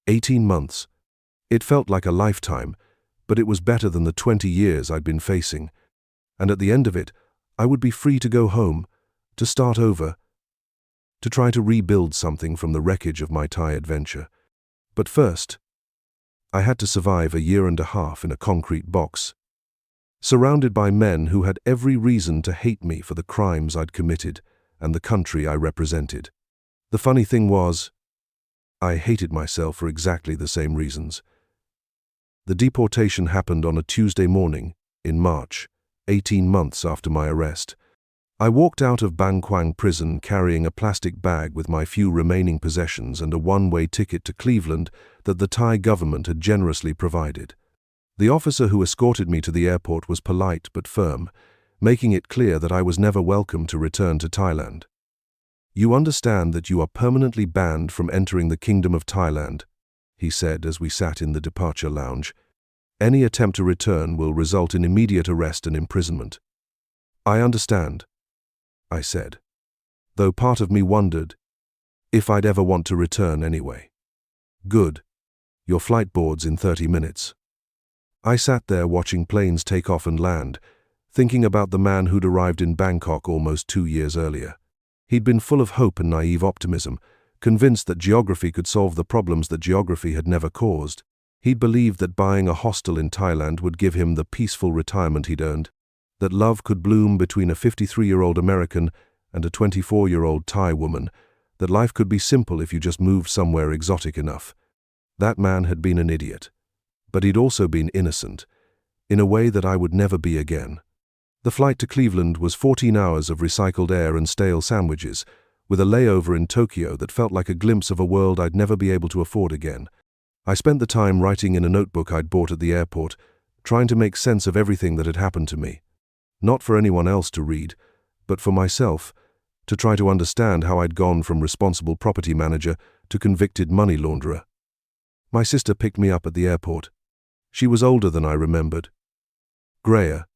18 months. It felt like a lifetime, but it was better than the 20 years I'd been facing. And at the end of it, I would be free to go home, to start over, to try to rebuild something from the wreckage of my Thai adventure. But first, I had to survive a 1.5 years in a concrete box, surrounded by men who had every reason to hate me for the crimes I'd committed and the country I represented. The funny thing was, I hated myself for exactly the same reasons. The deportation happened on a Tuesday morning in March, 18 months after my arrest. I walked out of Bangkok prison carrying a plastic bag with my few remaining possessions and a one-way ticket to Cleveland that the Thai government had generously provided. The officer who escorted me to the airport was polite but firm, making it clear that I was never welcome to return to Thailand. "You understand that you are permanently banned from entering the Kingdom of Thailand," he said as we sat in the departure lounge. "Any attempt to return will result in immediate arrest and imprisonment." "I understand," I said, though part of me wondered if I'd ever want to return anyway. "Good. Your flight boards in 30 minutes. I sat there watching planes take off and land, thinking about the man who'd arrived in Bangkok almost 2 years earlier. He'd been full of hope and naive optimism, convinced that geography could solve the problems that geography had never caused. He'd believed that buying a hostel in Thailand would give him the peaceful retirement he'd earned, that love could bloom between a 53-year-old American and a 24-year-old Thai woman, that life could be simple if you just moved somewhere exotic enough. That man had been an idiot, but he'd also been innocent, in a way that I would never be again. The flight to Cleveland was 14 hours of recycled air and stale sandwiches, with a layover in Tokyo that felt like a glimpse of a world I'd never be able to afford again. I spent the time writing in a notebook I'd bought at the airport, trying to make sense of everything that had happened to me. Not for anyone else to read, but for myself, to try to understand how I'd gone from responsible property manager to convicted money launderer. My sister picked me up at the airport. She was older than I remembered, grayer,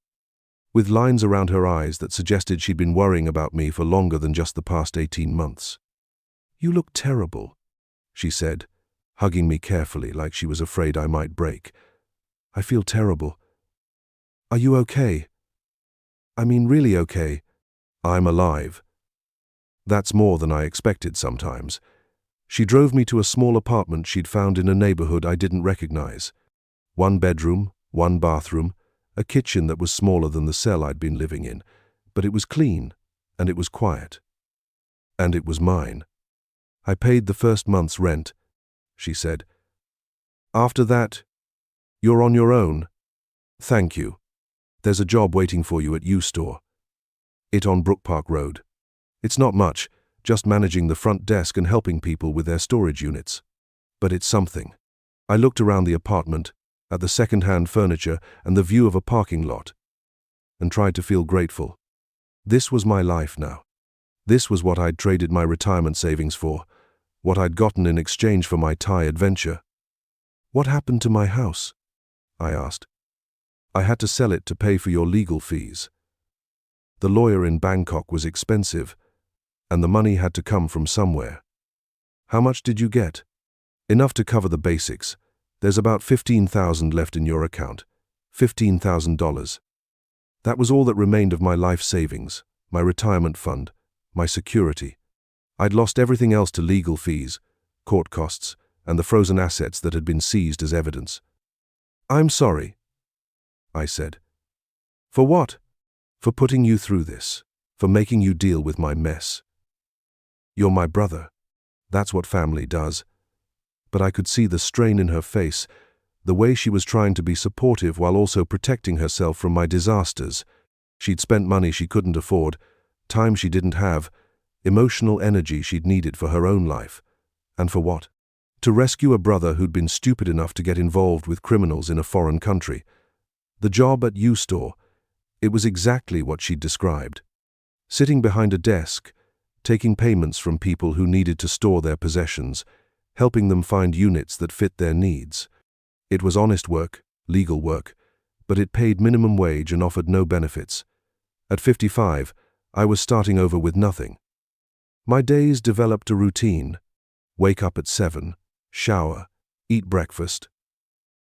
with lines around her eyes that suggested she'd been worrying about me for longer than just the past 18 months. "You look terrible," she said, hugging me carefully like she was afraid I might break. "I feel terrible. Are you okay?" I mean, really okay. I'm alive. That's more than I expected sometimes. She drove me to a small apartment she'd found in a neighborhood I didn't recognize. 1 bedroom, 1 bathroom, a kitchen that was smaller than the cell I'd been living in, but it was clean, and it was quiet. And it was mine. I paid the first month's rent, she said. After that, you're on your own. Thank you. There's a job waiting for you at U-Store. It on Brook Park Road. It's not much, just managing the front desk and helping people with their storage units. But it's something. I looked around the apartment, at the second-hand furniture and the view of a parking lot, and tried to feel grateful. This was my life now. This was what I'd traded my retirement savings for, what I'd gotten in exchange for my Thai adventure. What happened to my house? I asked. I had to sell it to pay for your legal fees. The lawyer in Bangkok was expensive, and the money had to come from somewhere. How much did you get? Enough to cover the basics. There's about $15,000 left in your account. $15,000. That was all that remained of my life savings, my retirement fund, my security. I'd lost everything else to legal fees, court costs, and the frozen assets that had been seized as evidence. I'm sorry, I said. For what? For putting you through this, for making you deal with my mess. You're my brother. That's what family does. But I could see the strain in her face, the way she was trying to be supportive while also protecting herself from my disasters. She'd spent money she couldn't afford, time she didn't have, emotional energy she'd needed for her own life. And for what? To rescue a brother who'd been stupid enough to get involved with criminals in a foreign country. The job at U-Store, it was exactly what she'd described. Sitting behind a desk, taking payments from people who needed to store their possessions, helping them find units that fit their needs. It was honest work, legal work, but it paid minimum wage and offered no benefits. At 55, I was starting over with nothing. My days developed a routine. Wake up at 7, shower, eat breakfast,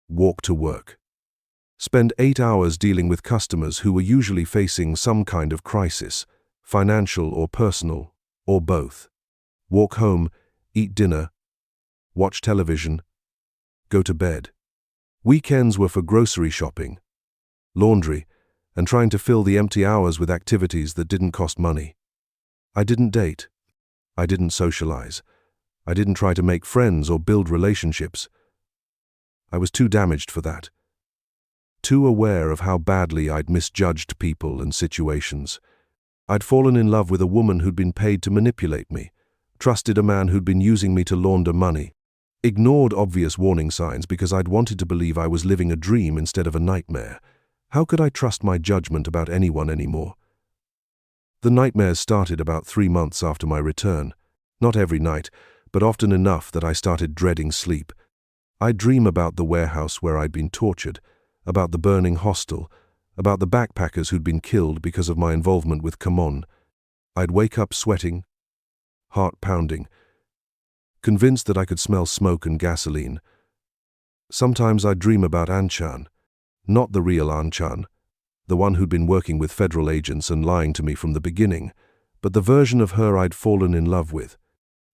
walk to work. Spend 8 hours dealing with customers who were usually facing some kind of crisis, financial or personal, or both. Walk home, eat dinner, watch television, go to bed. Weekends were for grocery shopping, laundry, and trying to fill the empty hours with activities that didn't cost money. I didn't date. I didn't socialize. I didn't try to make friends or build relationships. I was too damaged for that. Too aware of how badly I'd misjudged people and situations. I'd fallen in love with a woman who'd been paid to manipulate me, trusted a man who'd been using me to launder money, ignored obvious warning signs because I'd wanted to believe I was living a dream instead of a nightmare. How could I trust my judgment about anyone anymore? The nightmares started about 3 months after my return. Not every night, but often enough that I started dreading sleep. I'd dream about the warehouse where I'd been tortured, about the burning hostel, about the backpackers who'd been killed because of my involvement with Kaman. I'd wake up sweating, heart pounding, convinced that I could smell smoke and gasoline. Sometimes I'd dream about Anchan, not the real Anchan, the one who'd been working with federal agents and lying to me from the beginning, but the version of her I'd fallen in love with,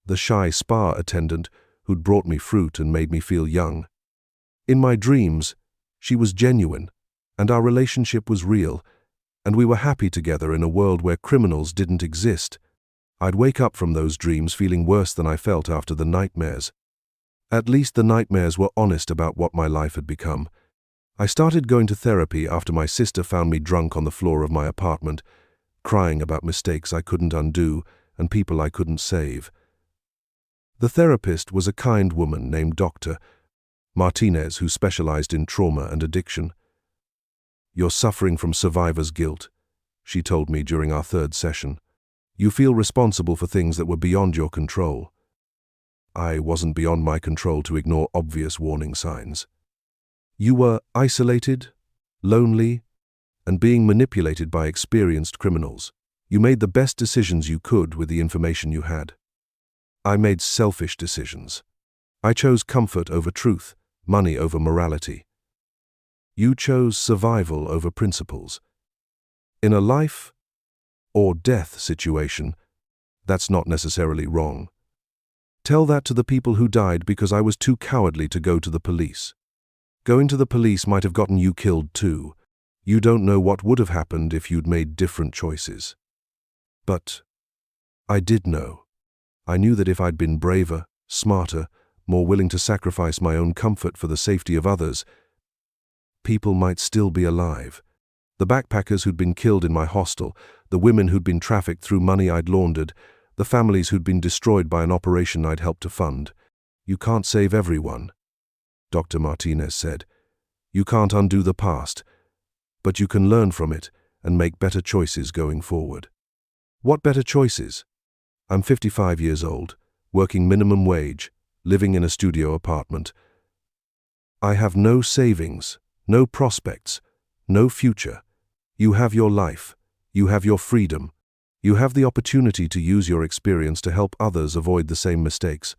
the shy spa attendant who'd brought me fruit and made me feel young. In my dreams, she was genuine, and our relationship was real, and we were happy together in a world where criminals didn't exist. I'd wake up from those dreams feeling worse than I felt after the nightmares. At least the nightmares were honest about what my life had become. I started going to therapy after my sister found me drunk on the floor of my apartment, crying about mistakes I couldn't undo and people I couldn't save. The therapist was a kind woman named Dr. Martinez, who specialized in trauma and addiction. "You're suffering from survivor's guilt," she told me during our 3rd session. "You feel responsible for things that were beyond your control." I wasn't beyond my control to ignore obvious warning signs. "You were isolated, lonely, and being manipulated by experienced criminals. You made the best decisions you could with the information you had. I made selfish decisions. I chose comfort over truth, money over morality. You chose survival over principles. In a life or death situation, that's not necessarily wrong. Tell that to the people who died because I was too cowardly to go to the police. Going to the police might have gotten you killed too. You don't know what would have happened if you'd made different choices. But I did know. I knew that if I'd been braver, smarter, more willing to sacrifice my own comfort for the safety of others, people might still be alive. The backpackers who'd been killed in my hostel, the women who'd been trafficked through money I'd laundered, the families who'd been destroyed by an operation I'd helped to fund. You can't save everyone, Dr. Martinez said. You can't undo the past, but you can learn from it and make better choices going forward. What better choices? I'm 55 years old, working minimum wage, living in a studio apartment. I have no savings, no prospects, no future. You have your life. You have your freedom. You have the opportunity to use your experience to help others avoid the same mistakes.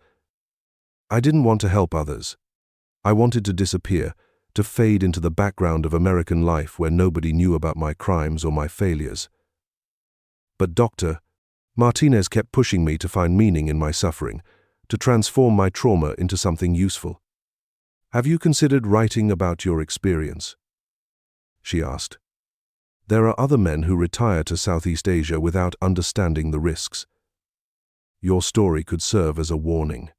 I didn't want to help others. I wanted to disappear, to fade into the background of American life where nobody knew about my crimes or my failures. But Dr. Martinez kept pushing me to find meaning in my suffering, to transform my trauma into something useful. Have you considered writing about your experience? She asked. There are other men who retire to Southeast Asia without understanding the risks. Your story could serve as a warning.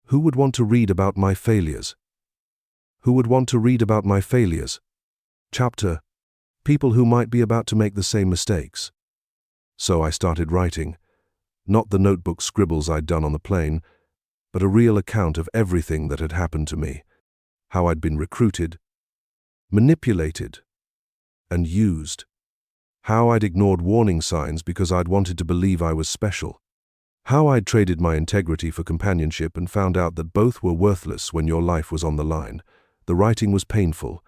Who would want to read about my failures? Who would want to read about my failures? Chapter: People who might be about to make the same mistakes. So I started writing, not the notebook scribbles I'd done on the plane, but a real account of everything that had happened to me, how I'd been recruited, manipulated, and used, how I'd ignored warning signs because I'd wanted to believe I was special, how I'd traded my integrity for companionship and found out that both were worthless when your life was on the line. The writing was painful.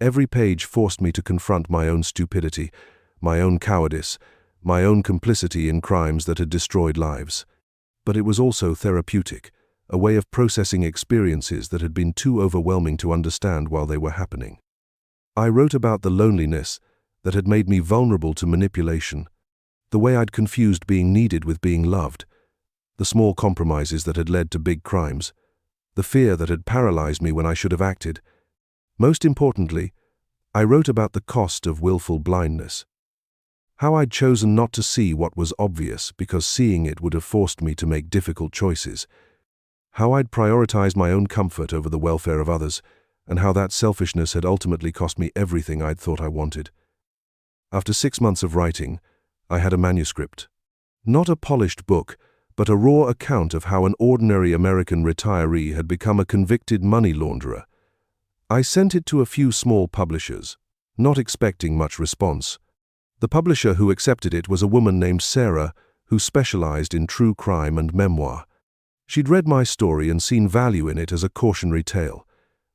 Every page forced me to confront my own stupidity, my own cowardice, my own complicity in crimes that had destroyed lives. But it was also therapeutic, a way of processing experiences that had been too overwhelming to understand while they were happening. I wrote about the loneliness that had made me vulnerable to manipulation, the way I'd confused being needed with being loved, the small compromises that had led to big crimes, the fear that had paralyzed me when I should have acted. Most importantly, I wrote about the cost of willful blindness, how I'd chosen not to see what was obvious because seeing it would have forced me to make difficult choices, how I'd prioritized my own comfort over the welfare of others, and how that selfishness had ultimately cost me everything I'd thought I wanted. After 6 months of writing, I had a manuscript. Not a polished book, but a raw account of how an ordinary American retiree had become a convicted money launderer. I sent it to a few small publishers, not expecting much response. The publisher who accepted it was a woman named Sarah, who specialized in true crime and memoir. She'd read my story and seen value in it as a cautionary tale.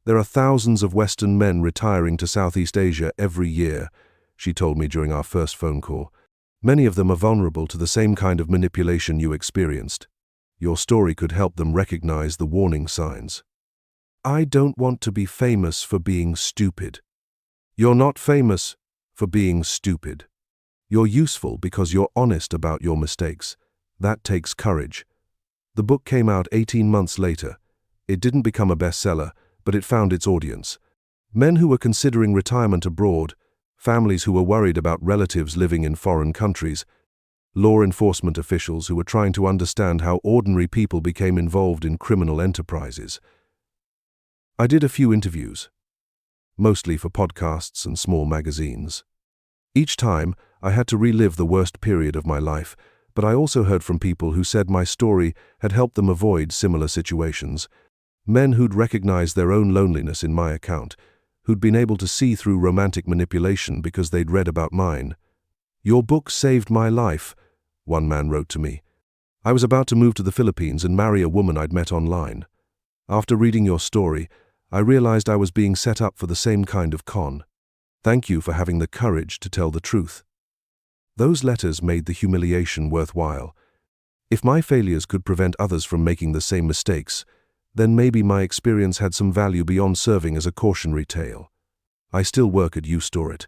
There are thousands of Western men retiring to Southeast Asia every year, she told me during our first phone call. Many of them are vulnerable to the same kind of manipulation you experienced. Your story could help them recognize the warning signs. I don't want to be famous for being stupid. You're not famous for being stupid. You're useful because you're honest about your mistakes. That takes courage. The book came out 18 months later. It didn't become a bestseller, but it found its audience. Men who were considering retirement abroad, families who were worried about relatives living in foreign countries, law enforcement officials who were trying to understand how ordinary people became involved in criminal enterprises. I did a few interviews, mostly for podcasts and small magazines. Each time, I had to relive the worst period of my life, but I also heard from people who said my story had helped them avoid similar situations. Men who'd recognized their own loneliness in my account, who'd been able to see through romantic manipulation because they'd read about mine. Your book saved my life, one man wrote to me. I was about to move to the Philippines and marry a woman I'd met online. After reading your story, I realized I was being set up for the same kind of con. Thank you for having the courage to tell the truth. Those letters made the humiliation worthwhile. If my failures could prevent others from making the same mistakes, then maybe my experience had some value beyond serving as a cautionary tale. I still work at YouStore It.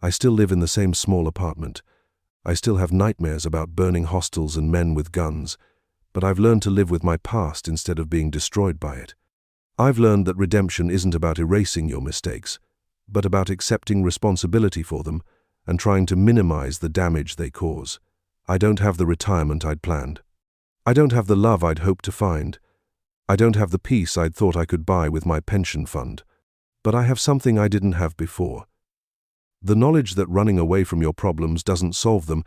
I still live in the same small apartment. I still have nightmares about burning hostels and men with guns, but I've learned to live with my past instead of being destroyed by it. I've learned that redemption isn't about erasing your mistakes, but about accepting responsibility for them and trying to minimize the damage they cause. I don't have the retirement I'd planned. I don't have the love I'd hoped to find. I don't have the peace I'd thought I could buy with my pension fund. But I have something I didn't have before. The knowledge that running away from your problems doesn't solve them,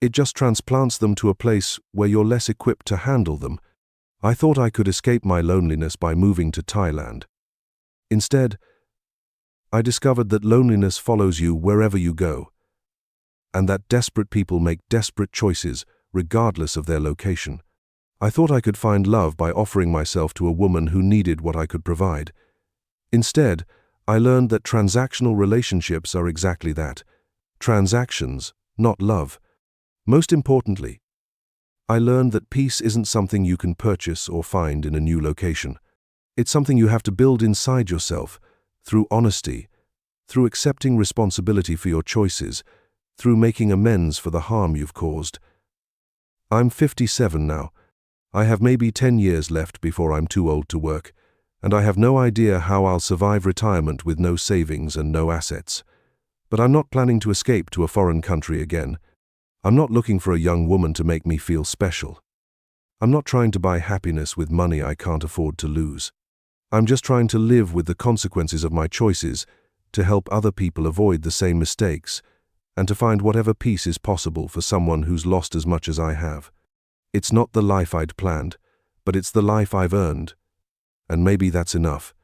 it just transplants them to a place where you're less equipped to handle them. I thought I could escape my loneliness by moving to Thailand. Instead, I discovered that loneliness follows you wherever you go, and that desperate people make desperate choices regardless of their location. I thought I could find love by offering myself to a woman who needed what I could provide. Instead, I learned that transactional relationships are exactly that. Transactions, not love. Most importantly, I learned that peace isn't something you can purchase or find in a new location. It's something you have to build inside yourself, through honesty, through accepting responsibility for your choices, through making amends for the harm you've caused. I'm 57 now. I have maybe 10 years left before I'm too old to work, and I have no idea how I'll survive retirement with no savings and no assets. But I'm not planning to escape to a foreign country again. I'm not looking for a young woman to make me feel special. I'm not trying to buy happiness with money I can't afford to lose. I'm just trying to live with the consequences of my choices, to help other people avoid the same mistakes, and to find whatever peace is possible for someone who's lost as much as I have. It's not the life I'd planned, but it's the life I've earned. And maybe that's enough.